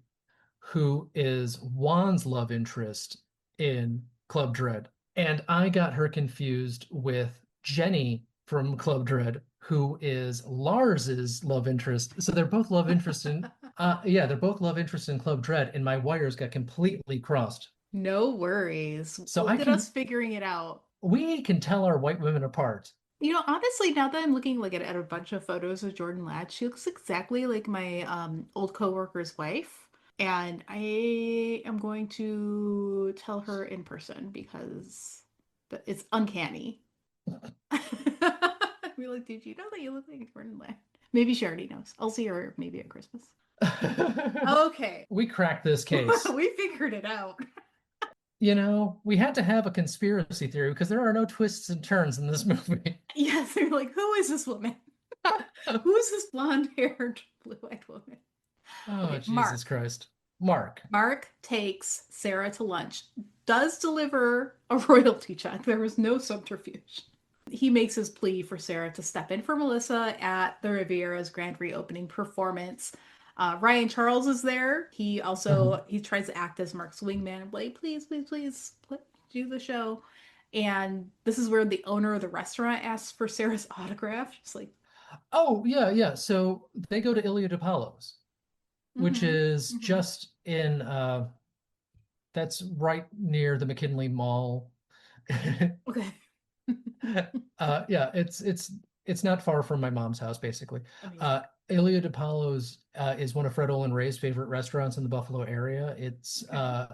who is Juan's love interest in Club Dread. And I got her confused with Jenny from Club Dread, who is Lars's love interest. So they're both love interest in yeah, they're both love interest in Club Dread, and my wires got completely crossed. No worries. So I Look at us can figuring it out. we can tell our white women apart. Honestly, now that I'm looking like at a bunch of photos of Jordan Ladd, she looks exactly like my old coworker's wife. And I am going to tell her in person because it's uncanny. I'd be like, did you know that you look like Jordan Ladd? Maybe she already knows. I'll see her maybe at Christmas. Okay. We cracked this case. We figured it out. We had to have a conspiracy theory because there are no twists and turns in this movie. Yes, they're like, who is this woman? Who is this blonde-haired, blue-eyed woman? Oh, Okay, Jesus Mark. Christ. Mark. Mark takes Sarah to lunch, does deliver a royalty check. There was no subterfuge. He makes his plea for Sarah to step in for Melissa at the Riviera's grand reopening performance. Ryan Charles is there. He Mhm. also he tries to act as Mark's wingman, like, please, do the show. And this is where the owner of the restaurant asks for Sarah's autograph. She's like, Oh, yeah, yeah. So they go to Ilya DiPaolo's, which mm-hmm, is mm-hmm. just in that's right near the McKinley Mall. Okay. Yeah, it's not far from my mom's house, basically. Amazing. Ilya DiPaolo's is one of Fred Olen Ray's favorite restaurants in the Buffalo area. It's Okay.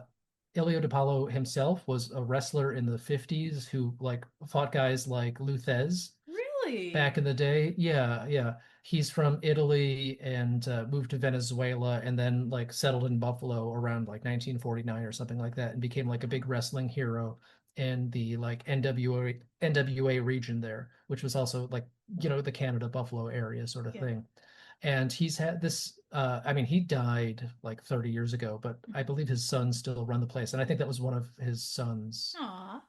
Ilya DiPaolo himself was a wrestler in the 50s who like fought guys like Luthez Really? back in the day. Yeah, yeah. He's from Italy and moved to Venezuela and then like settled in Buffalo around like 1949 or something like that and became like a big wrestling hero in the like NWA region there, which was also like, the Canada Buffalo area sort of Yeah. thing. And he's had this I mean, he died like 30 years ago, but I believe his sons still run the place. And I think that was one of his sons, Aw.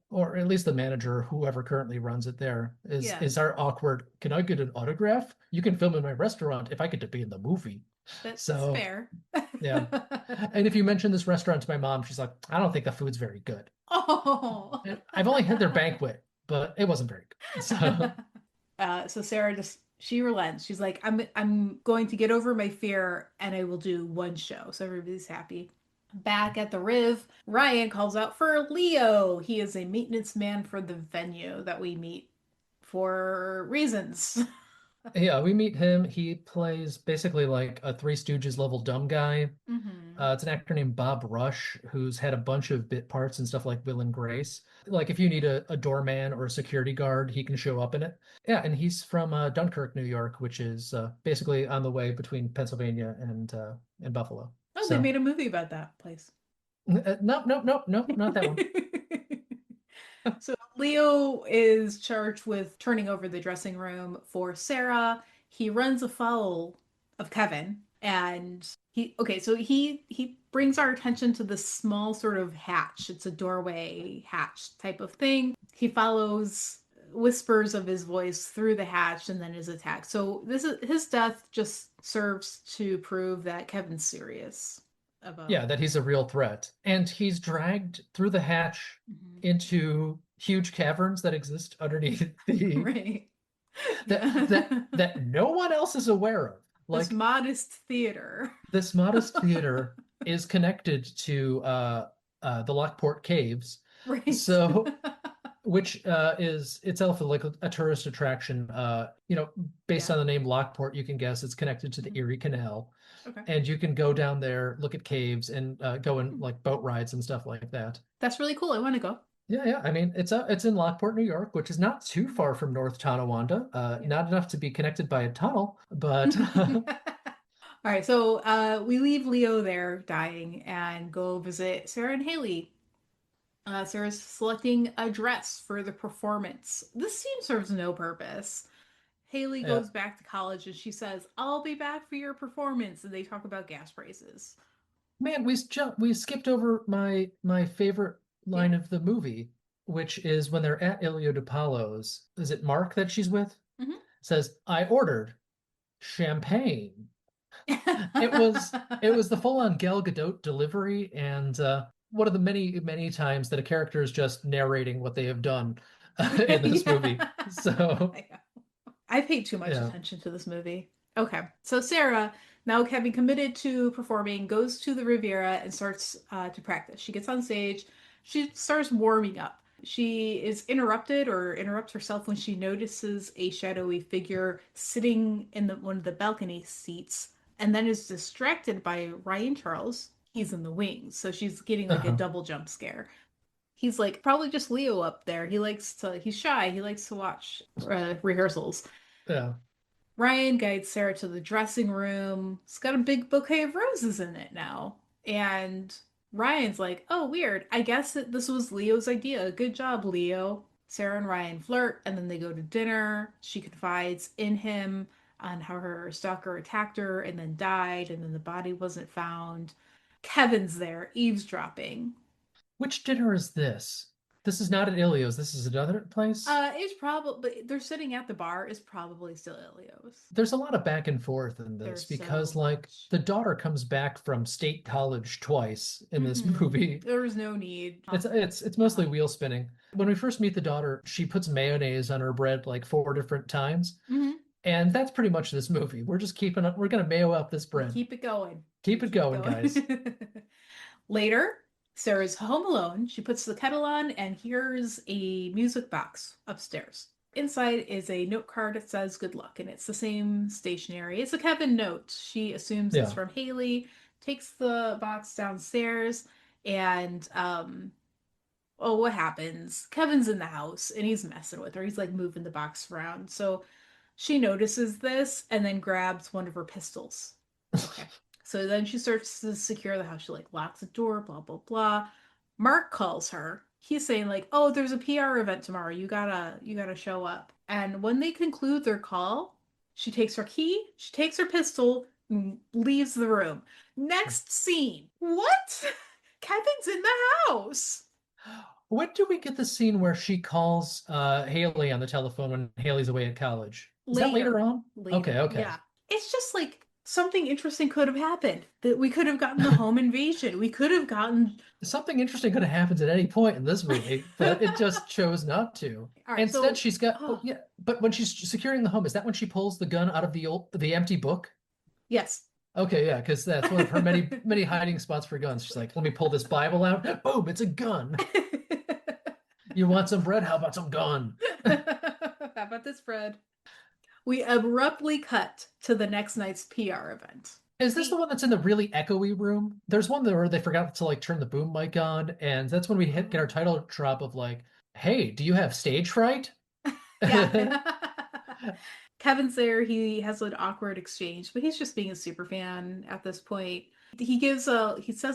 or at least the manager, whoever currently runs it there, is Yeah. is our awkward, can I get an autograph? You can film in my restaurant if I get to be in the movie. That's So fair. yeah. And if you mention this restaurant to my mom, she's like, I don't think the food's very good. Oh. And I've only had their banquet, but it wasn't very good. So So Sarah just she relents. She's like, I'm going to get over my fear and I will do one show. So everybody's happy. Back at the Riv, Ryan calls out for Leo. He is a maintenance man for the venue that we meet for reasons. yeah, we meet him. He plays basically like a Three Stooges level dumb guy. Hmm. It's an actor named Bob Rush who's had a bunch of bit parts and stuff like Will and Grace. Like if you need a doorman or a security guard, he can show up in it. Yeah, and he's from Dunkirk, New York, which is basically on the way between Pennsylvania and Buffalo. Oh, they So made a movie about that place. nope, nope, nope, nope, not that one. So Leo is charged with turning over the dressing room for Sarah. He runs afoul of Kevin and so he brings our attention to this small sort of hatch. It's a doorway hatch type of thing. He follows whispers of his voice through the hatch and then is attacked. So this is his death just serves to prove that Kevin's serious Yeah, about. that he's a real threat. And he's dragged through the hatch Mhm. into huge caverns that exist underneath the Right. that that Yeah. that no one else is aware of. This Like modest theater. this modest theater is connected to the Lockport Caves, Right. so which is itself like a tourist attraction. Based Yeah. on the name Lockport, you can guess it's connected to the Erie Canal. Okay. and you can go down there, look at caves, and go in Hmm. like boat rides and stuff like that. That's really cool. I want to go. Yeah, yeah. I mean, it's in Lockport, New York, which is not too far from North Tonawanda. Yeah. Not enough to be connected by a tunnel, but All right, so we leave Leo there dying and go visit Sarah and Haley. Sarah's selecting a dress for the performance. This scene serves no purpose. Haley yeah. goes back to college and she says, I'll be back for your performance. And they talk about gas prices. Man, we skipped over my favorite Yeah. line of the movie, which is when they're at Ilio DiPaolo's. Is it Mark that she's with? Hmm. Says, I ordered champagne. It was the full-on Gal Gadot delivery, and one of the many times that a character is just narrating what they have done in this movie. Yeah. So I paid too much yeah. attention to this movie. Okay, so Sarah, now having committed to performing, goes to the Riviera and starts to practice. She gets on stage, she starts warming up. She is interrupted or interrupts herself when she notices a shadowy figure sitting in one of the balcony seats, and then is distracted by Ryan Charles. He's in the wings, so she's getting like a Uh-huh. double jump scare. He's like probably just Leo up there. He's shy. He likes to watch rehearsals. Yeah. Ryan guides Sarah to the dressing room. It's got a big bouquet of roses in it now. And Ryan's like, oh, weird. I guess that this was Leo's idea. Good job, Leo. Sarah and Ryan flirt, and then they go to dinner. She confides in him on how her stalker attacked her and then died, and then the body wasn't found. Kevin's there, eavesdropping. Which dinner is this? This is not at Ilio's. This is another place. It's probably they're sitting at the bar. Is probably still Ilios. There's a lot of back and forth in this There's so because, like, much. the daughter comes back from state college twice in this Hmm. movie. There was no need. It's Uh-huh. mostly wheel spinning. When we first meet the daughter, she puts mayonnaise on her bread like four different times, Hmm. and that's pretty much this movie. We're just keeping up. We're gonna mayo up this We bread. keep it going. We Keep it keep going, guys. going. Later, Sarah's home alone. She puts the kettle on and hears a music box upstairs. Inside is a note card that says good luck, and it's the same stationery. It's a Kevin note. She assumes it's Yeah. from Haley, takes the box downstairs, and oh, what happens? Kevin's in the house and he's messing with her. He's like moving the box around. So she notices this and then grabs one of her pistols. Okay. So then she starts to secure the house. She like locks the door, blah, blah, blah. Mark calls her. He's saying like, "Oh, there's a PR event tomorrow. You gotta show up." And when they conclude their call, she takes her key, she takes her pistol, and leaves the room. Next scene. What? Kevin's in the house. When do we get the scene where she calls Haley on the telephone when Haley's away at college? Is that later Later. on? Okay, Later. okay. Yeah. It's just like something interesting could have happened. That we could have gotten the home invasion. We could have gotten Something interesting could have happened at any point in this movie, but it All just chose not to. right, Instead, so she's got, oh oh, yeah, but when she's securing the home, is that when she pulls the gun out of the empty book? yes. Okay, yeah, because that's one of her many hiding spots for guns. She's like, let me pull this Bible out. Boom, it's a gun. You want some bread? How about some gun? How about this, Fred? We abruptly cut to the next night's PR event. Is this the We one that's in the really echoey room? There's one there where they forgot to like turn the boom mic on, and that's when we get our oh title drop of like, "Hey, do you have stage fright?" yeah. Kevin's there. He has an awkward exchange, but he's just being a super fan at this point. He says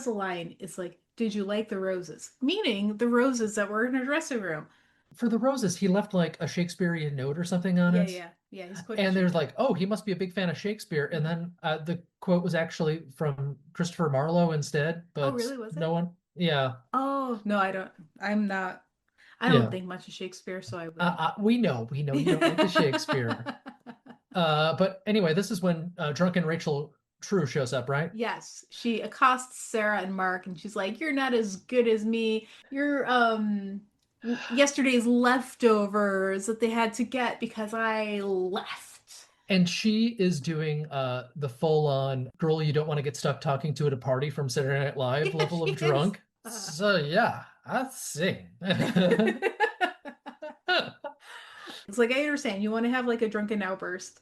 a line. It's like, "Did you like the roses?" Meaning the roses that were in her dressing room. For the roses, he left like a Shakespearean note or something on Yeah, it. yeah, yeah. He's quoting And there's Shakespeare. like, oh, he must be a big fan of Shakespeare. And Mhm. then the quote was actually from Christopher Marlowe instead, Oh, but really? Was no it? one, yeah, Oh, no, I don't. I'm not. I don't yeah. think much of Shakespeare, so I wouldn't. We know you don't like the Shakespeare. But anyway, this is when drunken Rachel True shows up, right? Yes, she accosts Sarah and Mark, and she's like, "You're not as good as me. You're yesterday's leftovers that they had to get because I left." And she is doing the full-on girl you don't want to get stuck talking to at a party from Saturday Night Live Yeah, level she of is. drunk. So yeah, I sing. It's like I understand you want to have like a drunken outburst.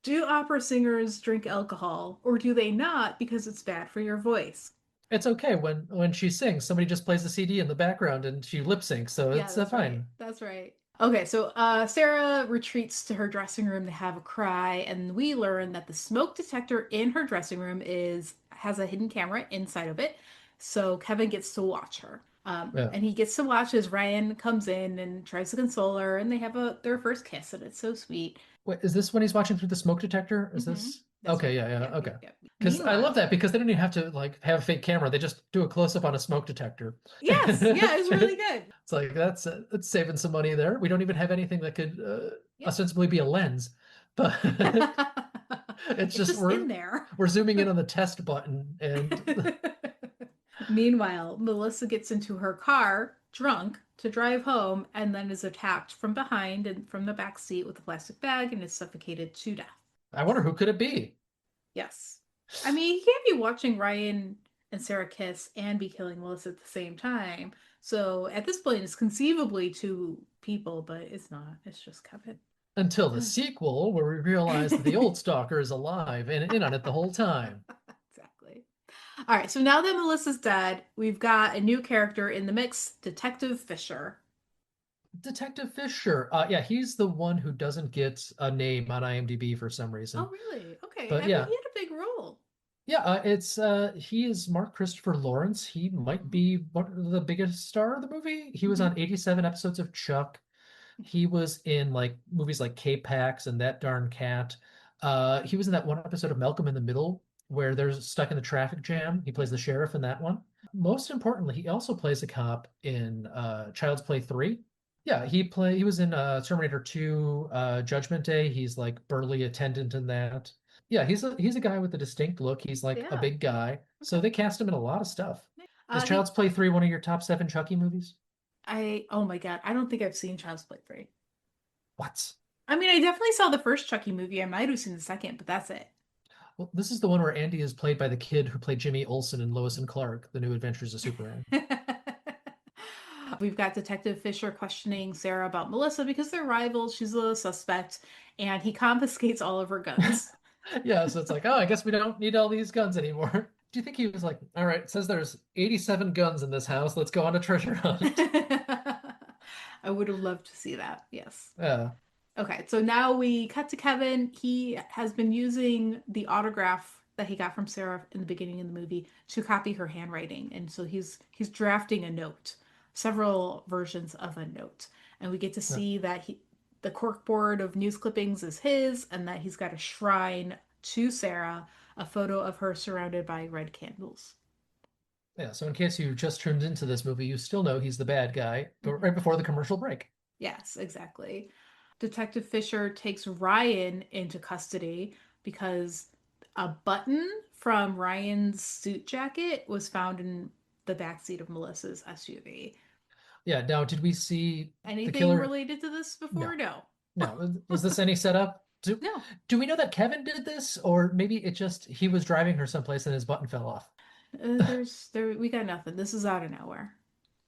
Do opera singers drink alcohol, or do they not because it's bad for your voice? It's okay when she sings, somebody just plays the CD in the background and she lip syncs, so Yeah, it's that's right. fine. That's right. Okay, so Sarah retreats to her dressing room to have a cry, and we learn that the smoke detector in her dressing room is has a hidden camera inside of it. So Kevin gets to watch her. Yeah. And he gets to watch as Ryan comes in and tries to console her, and they have their first kiss, and it's so sweet. Wait, is this when he's watching through the smoke detector? Is Hmm. this That's okay? right. Yeah, yeah, Yep, okay. yep, yep. Because I love Meanwhile, that because they don't even have to like have a fake camera. They just do a close up on a smoke detector. yes, yeah, it's really good. It's like that's saving some money there. We don't even have anything that could Yep. ostensibly be a lens, but it's It's just just in there. we're zooming in on the test button and Meanwhile, Melissa gets into her car, drunk, to drive home, and then is attacked from behind and from the back seat with a plastic bag and is suffocated to death. I wonder who could it be? Yes. I mean, he can't be watching Ryan and Sarah kiss and be killing Melissa at the same time. So at this point, it's conceivably two people, but it's not. It's just Kevin. Until the sequel, where we realize that the old stalker is alive and in on it the whole time. Exactly. All right, so now that Melissa's dead, we've got a new character in the mix, Detective Fisher. Detective Fisher. Yeah, he's the one who doesn't get a name on IMDb for some Oh, reason. really? Okay. But I mean, yeah, he had a big role. yeah, it's he is Mark Christopher Lawrence. He might Hmm. be one of the biggest star of the movie. He was Hmm. on 87 episodes of Chuck. He was in like movies like K-Pax and That Darn Cat. He was in that one episode of Malcolm in the Middle where they're stuck in the traffic jam. He plays the sheriff in that one. Most importantly, he also plays a cop in Child's Play 3. Yeah, he was in Terminator 2, Judgment Day. He's like burly attendant in that. Yeah, he's a guy with a distinct look. He's like a Yeah. big guy. So Okay. they cast him in a lot of stuff. Is He, Child's Play 3 one of your top seven Chucky movies? oh my God, I don't think I've seen Child's Play 3. What? I mean, I definitely saw the first Chucky movie. I might have seen the second, but that's it. Well, this is the one where Andy is played by the kid who played Jimmy Olsen in Lois and Clark, The New Adventures of Superman. We've got Detective Fisher questioning Sarah about Melissa because they're rivals. She's a suspect, and he confiscates all of her guns. Yeah, so it's like, oh, I guess we don't need all these guns anymore. Do you think he was like, all right, it says there's 87 guns in this house. Let's go on a treasure hunt. I would have loved to see that. Yes. Yeah, Okay, so now we cut to Kevin. He has been using the autograph that he got from Sarah in the beginning of the movie to copy her handwriting, and so he's drafting a note, several versions of a note, and we get to yeah, see that the corkboard of news clippings is his, and that he's got a shrine to Sarah, a photo of her surrounded by red candles. yeah. So in case you just tuned into this movie, you still know he's the bad guy, but Mhm. right before the commercial break. Yes, exactly. Detective Fisher takes Ryan into custody because a button from Ryan's suit jacket was found in the backseat of Melissa's SUV. Yeah, now did we see the Anything killer? related to this before? No, No. no. Was this any setup? No. Do we know that Kevin did this, or maybe it just he was driving her someplace and his button fell off? We got nothing. This is out of nowhere.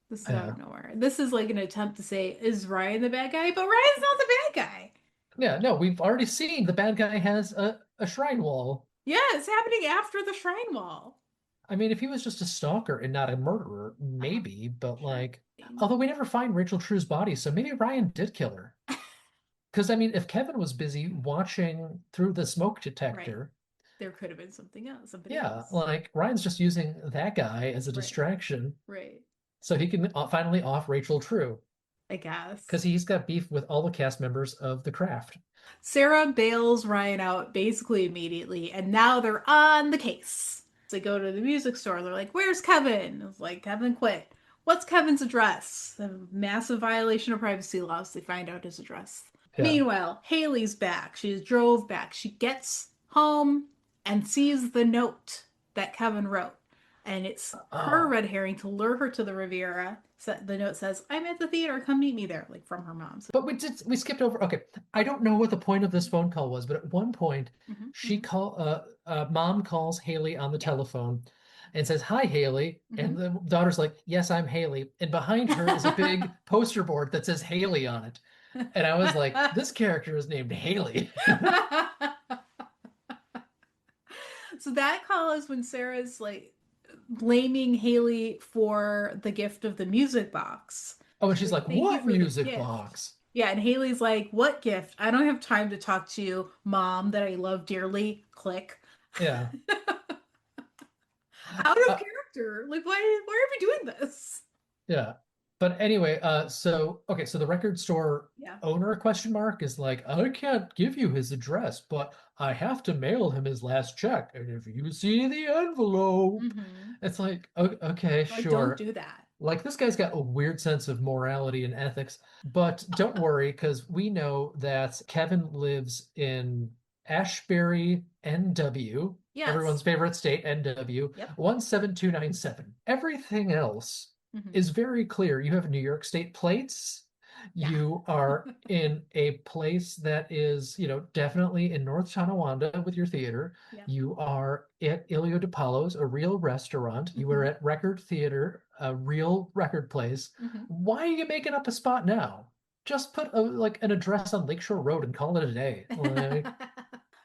This is out Yeah. of nowhere. This is like an attempt to say, is Ryan the bad guy? But Ryan's not the bad guy. Yeah, no, we've already seen the bad guy has a shrine wall. Yeah, it's happening after the shrine wall. I mean, if he was just a stalker and not a murderer, Uh-huh. maybe, but Sure. like, although we never find Rachel True's body, so maybe Ryan did kill her. Because I mean, if Kevin was busy watching through the smoke Right. detector, There could have been something else, somebody yeah, else. like Ryan's just using that guy as a Right. distraction Right. so he can finally off Rachel True I because guess. he's got beef with all the cast members of The Craft. Sarah bails Ryan out basically immediately, and now they're on the case. They go to the music store. They're like, "Where's Kevin?" It's like, "Kevin quit." What's Kevin's address? A massive violation of privacy laws. They find out his address. Yeah. Meanwhile, Haley's back. She drove back. She gets home and sees the note that Kevin wrote. And it's her Oh, red herring to lure her to the Riviera. So the note says, "I'm at the theater. Come meet me there," like from her mom's. but we skipped over. Okay, I don't know what the point of this phone call was, but at one point, Hmm. she Hmm. call mom calls Haley on the Yep. telephone and says, "Hi, Haley," and Hmm. the daughter's like, "Yes, I'm Haley," and behind her is a big poster board that says Haley on it, and I was like, "This character is named Haley." So that follows when Sarah's like blaming Haley for the gift of the music box. Oh, and She's she's like, like, thank you "What for the music gift. box?" Yeah, and Haley's like, what gift? I don't have time to talk to you, mom, that I love dearly. Click. Yeah. Out of Uh, character. Like, why are we doing this? yeah. But anyway, so okay, so the record store Yeah. owner question mark is like, I can't give you his address, but I have to mail him his last check. And if you see the envelope, Mm-hmm. it's like, okay, Like, don't sure. do that. Like this guy's got a weird sense of morality and ethics, but don't worry, because we know that Kevin lives in Ashbury, NW, Yes. everyone's favorite state, NW, Yep. 17297. Everything else Mm-hmm. is very clear. You have New York State plates. Yeah. You are in a place that is, definitely in North Tonawanda with your theater. Yep. You are at Ilio DiPaolo's, a real restaurant. You are Mm-hmm. at Record Theater, a real record place. Mm-hmm. Why are you making up a spot now? Just put like an address on Lakeshore Road and call it a day. Like,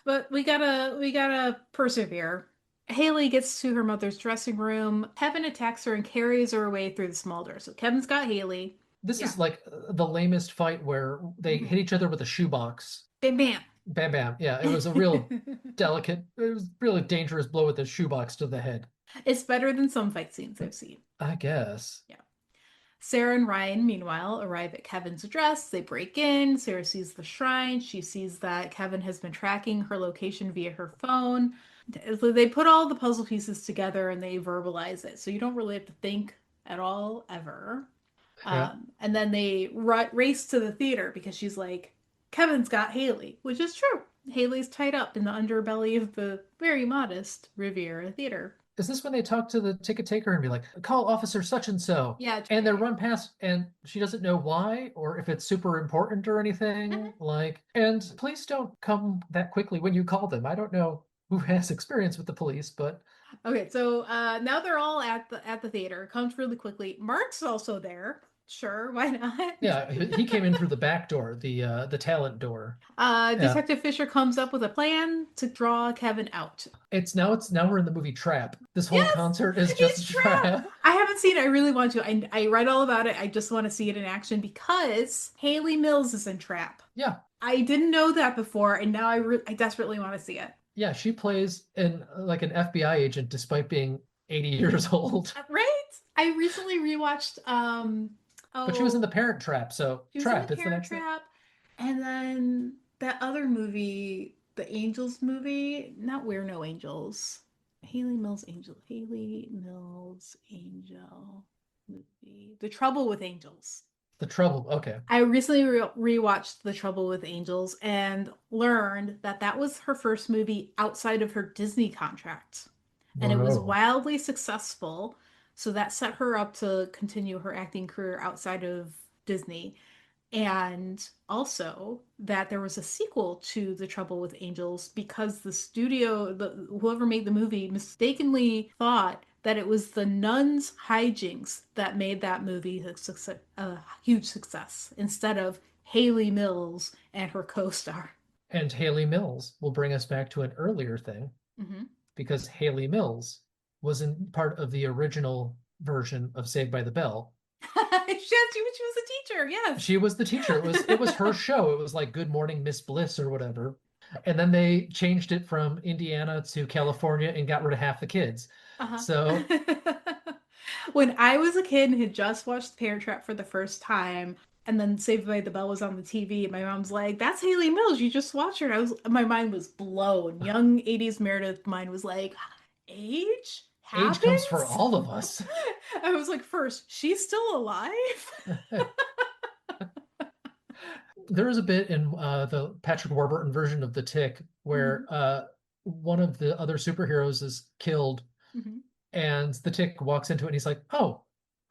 But we gotta persevere. Haley gets to her mother's dressing room. Kevin attacks her and carries her away through the small door. So Kevin's got Haley. this Yeah. is like the lamest fight where they Hmm. hit each other with a shoebox. Bam bam. Bam, bam. Yeah, it was a real delicate, it was really dangerous blow with a shoebox to the head. It's better than some fight scenes I've seen. I guess. Yeah. Sarah and Ryan, meanwhile, arrive at Kevin's address. They break in. Sarah sees the shrine. She sees that Kevin has been tracking her location via her phone. They put all the puzzle pieces together and they verbalize it. So you don't really have to think at all, ever. Yeah. And then they race to the theater because she's like, Kevin's got Haley, which is true. Haley's tied up in the underbelly of the very modest Riviera Theater. Is this when they talk to the ticket taker and be like, call officer such and so? Yeah. And they run past and she doesn't know why or if it's super important or anything. Like, and police don't come that quickly when you call them. I don't know who has experience with the police, but Okay, so now they're all at the theater. Comes really quickly. Mark's also there. Sure, why not? yeah, he came in through the back door, the talent door. Yeah. Detective Fisher comes up with a plan to draw Kevin out. It's now we're in the movie Trap. This whole Yes, concert is just it's a Trap. trap. I haven't seen it. I really want to. I read all about it. I just want to see it in action because Haley Mills is in Trap. Yeah. I didn't know that before, and now I desperately want to see it. Yeah, she plays in like an FBI agent despite being 80 years old. Right? I recently rewatched But she was in oh The Parent Trap, so she was in The Trap, it's the Parent next thing. Trap, and then that other movie, the Angels movie, not We're No Angels. Haley Mills Angel movie. The Trouble with Angels. The Trouble. Okay. I recently rewatched The Trouble with Angels and learned that that was her first movie outside of her Disney contract. And it was Whoa. wildly successful. So that set her up to continue her acting career outside of Disney. And also that there was a sequel to The Trouble with Angels because the studio, whoever made the movie, mistakenly thought that it was the nuns' hijinks that made that movie a huge success instead of Haley Mills and her co-star. And Haley Mills will bring us back to an earlier thing Hmm. because Haley Mills was in part of the original version of Saved by the Bell. She was a teacher, yes. She was the teacher. It was her show. It was like Good Morning Miss Bliss or whatever. And then they changed it from Indiana to California and got rid of half the kids. Uh-huh. So When I was a kid and had just watched Parent Trap for the first time, and then Saved by the Bell was on the TV, my mom's like, "That's Haley Mills. You just watched her." And my mind was blown. Young '80s Meredith mind was like, "Age age comes for happens." all of us. I was like, "First, she's still alive." There is a bit in the Patrick Warburton version of The Tick where Mhm, one of the other superheroes is killed, mhm. and the Tick walks into it and he's like, "Oh,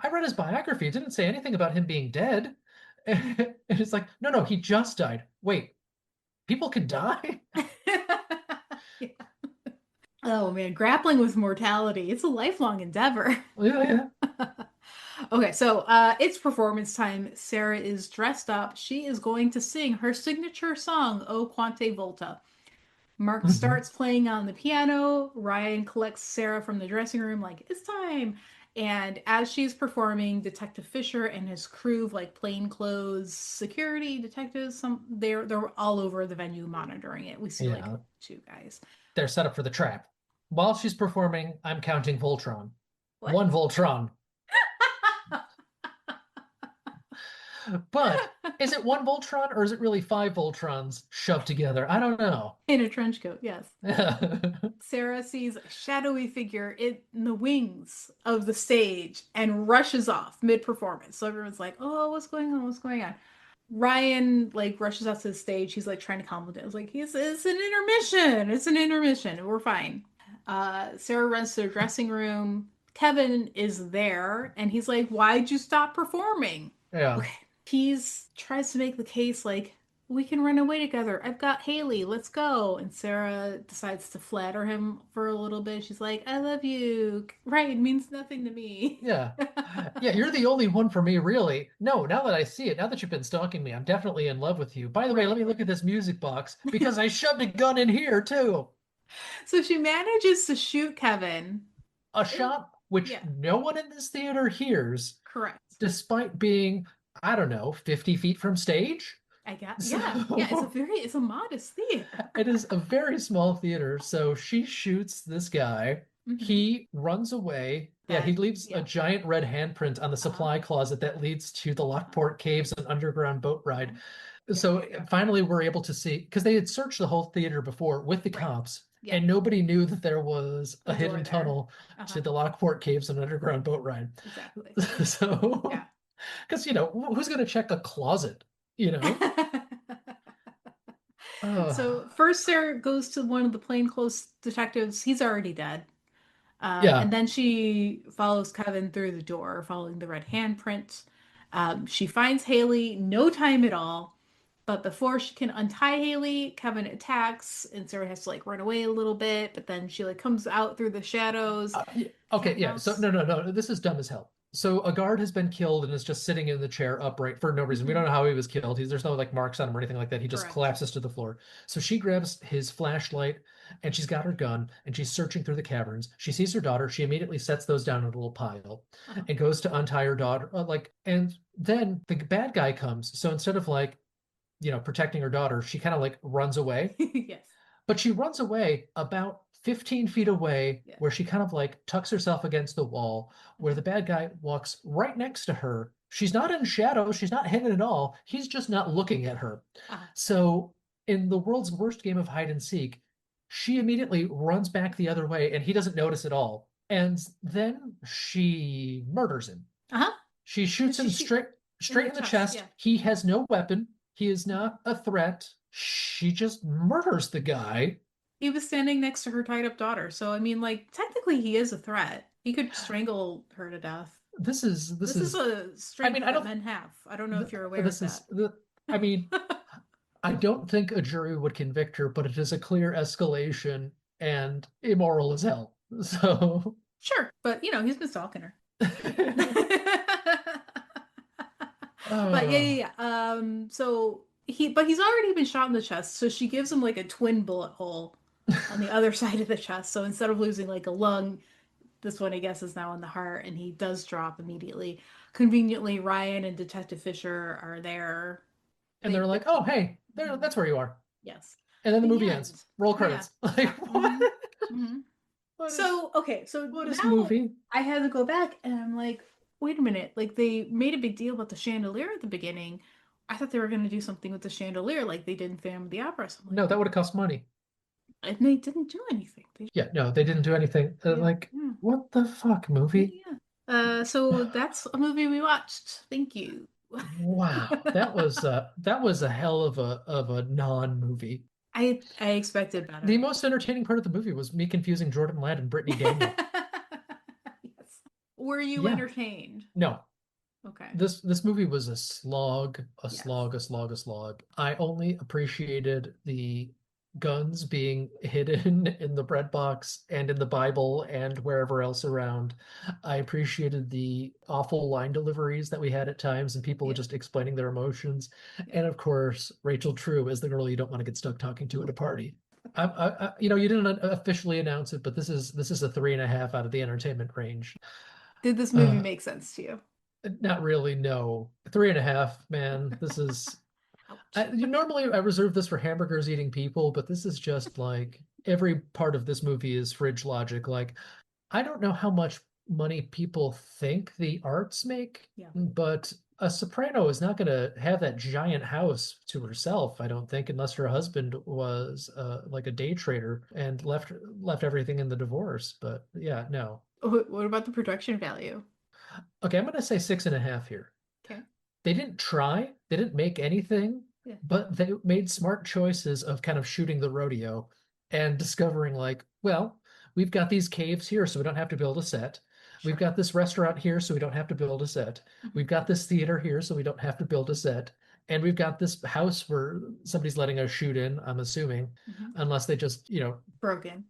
I read his biography. It didn't say anything about him being dead." And it's like, "No, no, he just died. Wait, people can die?" Yeah. Oh man, grappling with mortality. It's a lifelong endeavor. Yeah, yeah. Okay, so it's performance time. Sarah is dressed up. She is going to sing her signature song, O Quante Volta. Mark Mhm. starts playing on the piano. Ryan collects Sarah from the dressing room, like, it's time. And as she's performing, Detective Fisher and his crew of like plainclothes security detectives, they're all over the venue monitoring it. We see like Yeah, two guys. they're set up for the trap. While she's performing, I'm counting Voltron. What? One Voltron. But is it one Voltron or is it really five Voltrons shoved together? I don't know. In a trench coat, yes. Sarah sees a shadowy figure in the wings of the stage and rushes off mid-performance. So everyone's like, "Oh, what's going on? What's going on?" Ryan like rushes off to the stage. He's like trying to calm it down. It's like it's an intermission. It's an intermission. We're fine. Sarah runs to the dressing room. Kevin is there, and he's like, "Why'd you stop performing?" Yeah. Okay. He's tries to make the case like we can run away together. I've got Haley. Let's go. And Sarah decides to flatter him for a little bit. She's like, I love you. Right. It means nothing to me. Yeah. Yeah, you're the only one for me, really. No, now that I see it, now that you've been stalking me, I'm definitely in love with you. By the way, let Right. me look at this music box because I shoved a gun in here too. So she manages to shoot Kevin. A In, shot which yeah, no one in this theater hears, correct. despite being, I don't know, 50 feet from stage. I got yeah. So It's a modest theater. it is a very small theater. So she shoots this guy. Hmm. He runs away. Yeah, he That leaves a yeah. giant red handprint on the Uh-huh. supply closet that leads to the Uh-huh. Lockport Caves and underground boat Uh-huh. ride. Yeah. So finally, we're able to see because they had searched the whole theater before with the Right. cops, Yeah. and nobody knew that there was a A door hidden there. tunnel Uh-huh. to the Lockport Caves and underground boat ride. Exactly. So, Yeah. because who's going to check a closet? You know? So Oh, first Sarah goes to one of the plainclothes detectives. He's already dead. And yeah. then she follows Kevin through the door, following the red handprint. She finds Haley, no time at all. But before she can untie Haley, Kevin attacks, and Sarah has to like run away a little bit. But then she like comes out through the shadows, Yeah, cat okay, and yeah. So mouse. no. This is dumb as hell. So a guard has been killed and is just sitting in the chair upright for no reason. We don't Hmm. know how he was killed. There's no like marks on him or anything like that. He just Correct. collapses to the floor. So she grabs his flashlight and she's got her gun and she's searching through the caverns. She sees her daughter. She immediately sets those down in a little pile Uh-huh. and goes to untie her daughter. And then the bad guy comes. So instead of like, protecting her daughter, she kind of like runs away. Yes. But she runs away about 15 feet away, Yeah. where she kind of like tucks herself against the wall, where Mhm. the bad guy walks right next to her. She's not in shadow, she's not hidden at all. He's just not looking at her. Uh-huh. So, in the world's worst game of hide and seek, she immediately runs back the other way and he doesn't notice at all. And then she murders him. Uh-huh. She shoots She him shoot in straight the in the chest. chest. Yeah. He has no weapon. He is Mhm. not a threat. She just murders the guy. He was standing next to her tied up daughter. So, I mean, like, technically he is a threat. He could strangle her to death. This This is is a I mean, strength I that don't men have. I don't know th- if you're aware of this that. is the I mean, I don't think a jury would convict her, but it is a clear escalation and immoral as hell. So Sure, but he's been stalking her. But oh, so he's already been shot in the chest, so she gives him like a twin bullet hole on the other side of the chest. So instead of losing like a lung, this one I guess is now in the heart, and he does drop immediately. Conveniently, Ryan and Detective Fisher are there. and they're They like, "Oh, hey, there mhm, that's where you are." yes. And then the The movie ends. end. Roll Yeah. credits. Like, Yeah. what? Hmm. Hmm. What is So, okay, so what is now movie? I had to go back and I'm like, wait a minute. Like they made a big deal about the chandelier at the beginning. I thought they were going to do something with the chandelier like they did in Phantom of the Opera. So I'm like, No, that would have cost money. and they didn't do anything. Yeah, no, they didn't do anything. Yeah. Like, Yeah. what the fuck, movie? Yeah. So that's a movie we watched. Thank you. Wow, that was a hell of a non-movie. I expected The better. most entertaining part of the movie was me confusing Jordan Ladd and Brittany Daniel. Yes. Were you Yeah, entertained? no, Okay. this movie was a slog, a Yes. slog, a slog, a slog. I only appreciated the guns being hidden in the bread box and in the Bible and wherever else around. I appreciated the awful line deliveries that we had at times and people Yeah. just explaining their emotions. Yeah. And of course, Rachel True is the girl you don't want to get stuck talking to at a party. You didn't officially announce it, but this is a 3.5 out of the entertainment range. Did this movie Uh, make sense to you? Not really. No, 3.5, man. This is. Ouch. Normally I reserve this for hamburgers eating people, but this is just like every part of this movie is fridge logic. Like, I don't know how much money people think the arts make, Yeah. but a soprano is not going to have that giant house to herself, I don't think, unless her husband was like a day trader and left everything in the divorce. But yeah, no. What about the production value? Okay, I'm going to say 6.5 here. Okay. They didn't try, they didn't make anything, Yeah. but they made smart choices of kind of shooting the rodeo and discovering, like, well, we've got these caves here, so we don't have to build a set. We've Sure. got this restaurant here, so we don't have to build a set. We've got this theater here, so we don't have to build a set. And we've got this house where somebody's letting us shoot in, I'm assuming, Mhm. unless they just, Broken.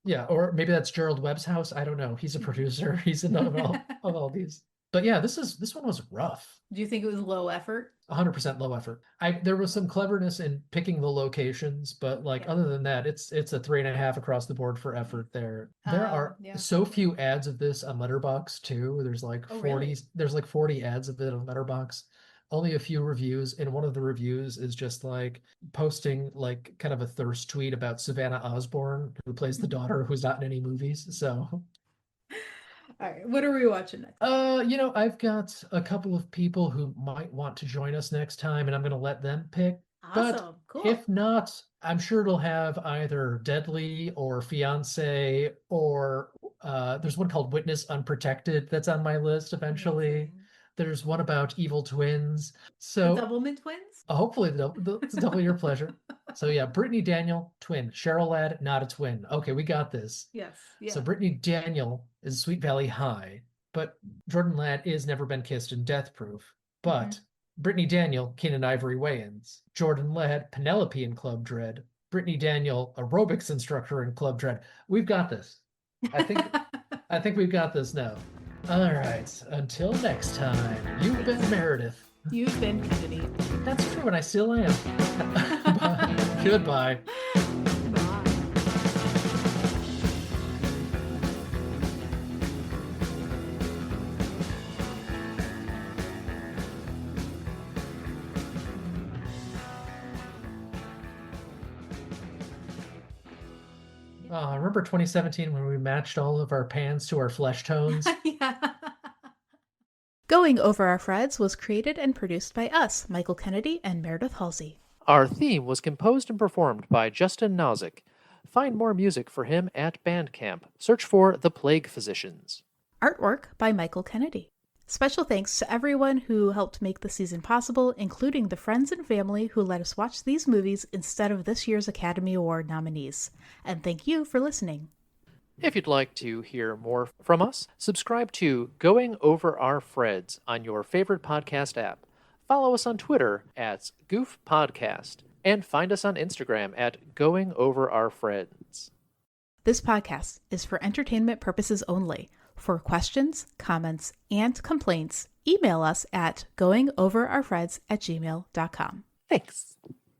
yeah, or maybe that's Gerald Webb's house. I don't know. He's a producer. He's in of all these. But yeah, this one was rough. Do you think it was low effort? 100% low effort. There was some cleverness in picking the locations, but like Yeah. other than that, it's a 3.5 across the board for effort there. There are Yeah. so few ads of this on Letterboxd too. There's like Oh, 40, really? there's like 40 ads of it on Letterboxd. Only a few reviews, and one of the reviews is just like posting like kind of a thirst tweet about Savannah Osborne, who plays the daughter who's not in any movies. So All right. What are we watching next? I've got a couple of people who might want to join us next time, and I'm going to let them pick. But Awesome. Cool. if not, I'm sure it'll have either Deadly or Fiance, or there's one called Witness Unprotected that's on my list eventually. Amazing. There's one about evil twins. The So Doublemint twins? hopefully it's double your pleasure. So yeah, Brittany Daniel, twin. Cheryl Ladd, not a twin. Okay, we got this. Yes. So Yeah. Brittany Daniel is Sweet Valley High, but Jordan Ladd is Never Been Kissed in Death Proof. But Brittany Daniel, Keenan Ivory Wayans. Jordan Ladd, Penelope in Club Dread. Brittany Daniel, aerobics instructor in Club Dread. We've got this. I think we've got this now. All right. Until next time, you've been Meredith. You've been Kennedy. That's true, and I still am. Goodbye. Bye. Remember 2017 when we matched all of our pans to our flesh tones? Yeah. Going Over Our Freds was created and produced by us, Michael Kennedy and Meredith Halsey. Our theme was composed and performed by Justin Nozick. Find more music for him at Bandcamp. Search for The Plague Physicians. Artwork by Michael Kennedy. Special thanks to everyone who helped make the season possible, including the friends and family who let us watch these movies instead of this year's Academy Award nominees. And thank you for listening. If you'd like to hear more from us, subscribe to Going Over Our Freds on your favorite podcast app. Follow us on Twitter at Goof Podcast, and find us on Instagram at Going Over Our Freds. This podcast is for entertainment purposes only. For questions, comments, and complaints, email us at goingoverourfreds@gmail.com. Thanks.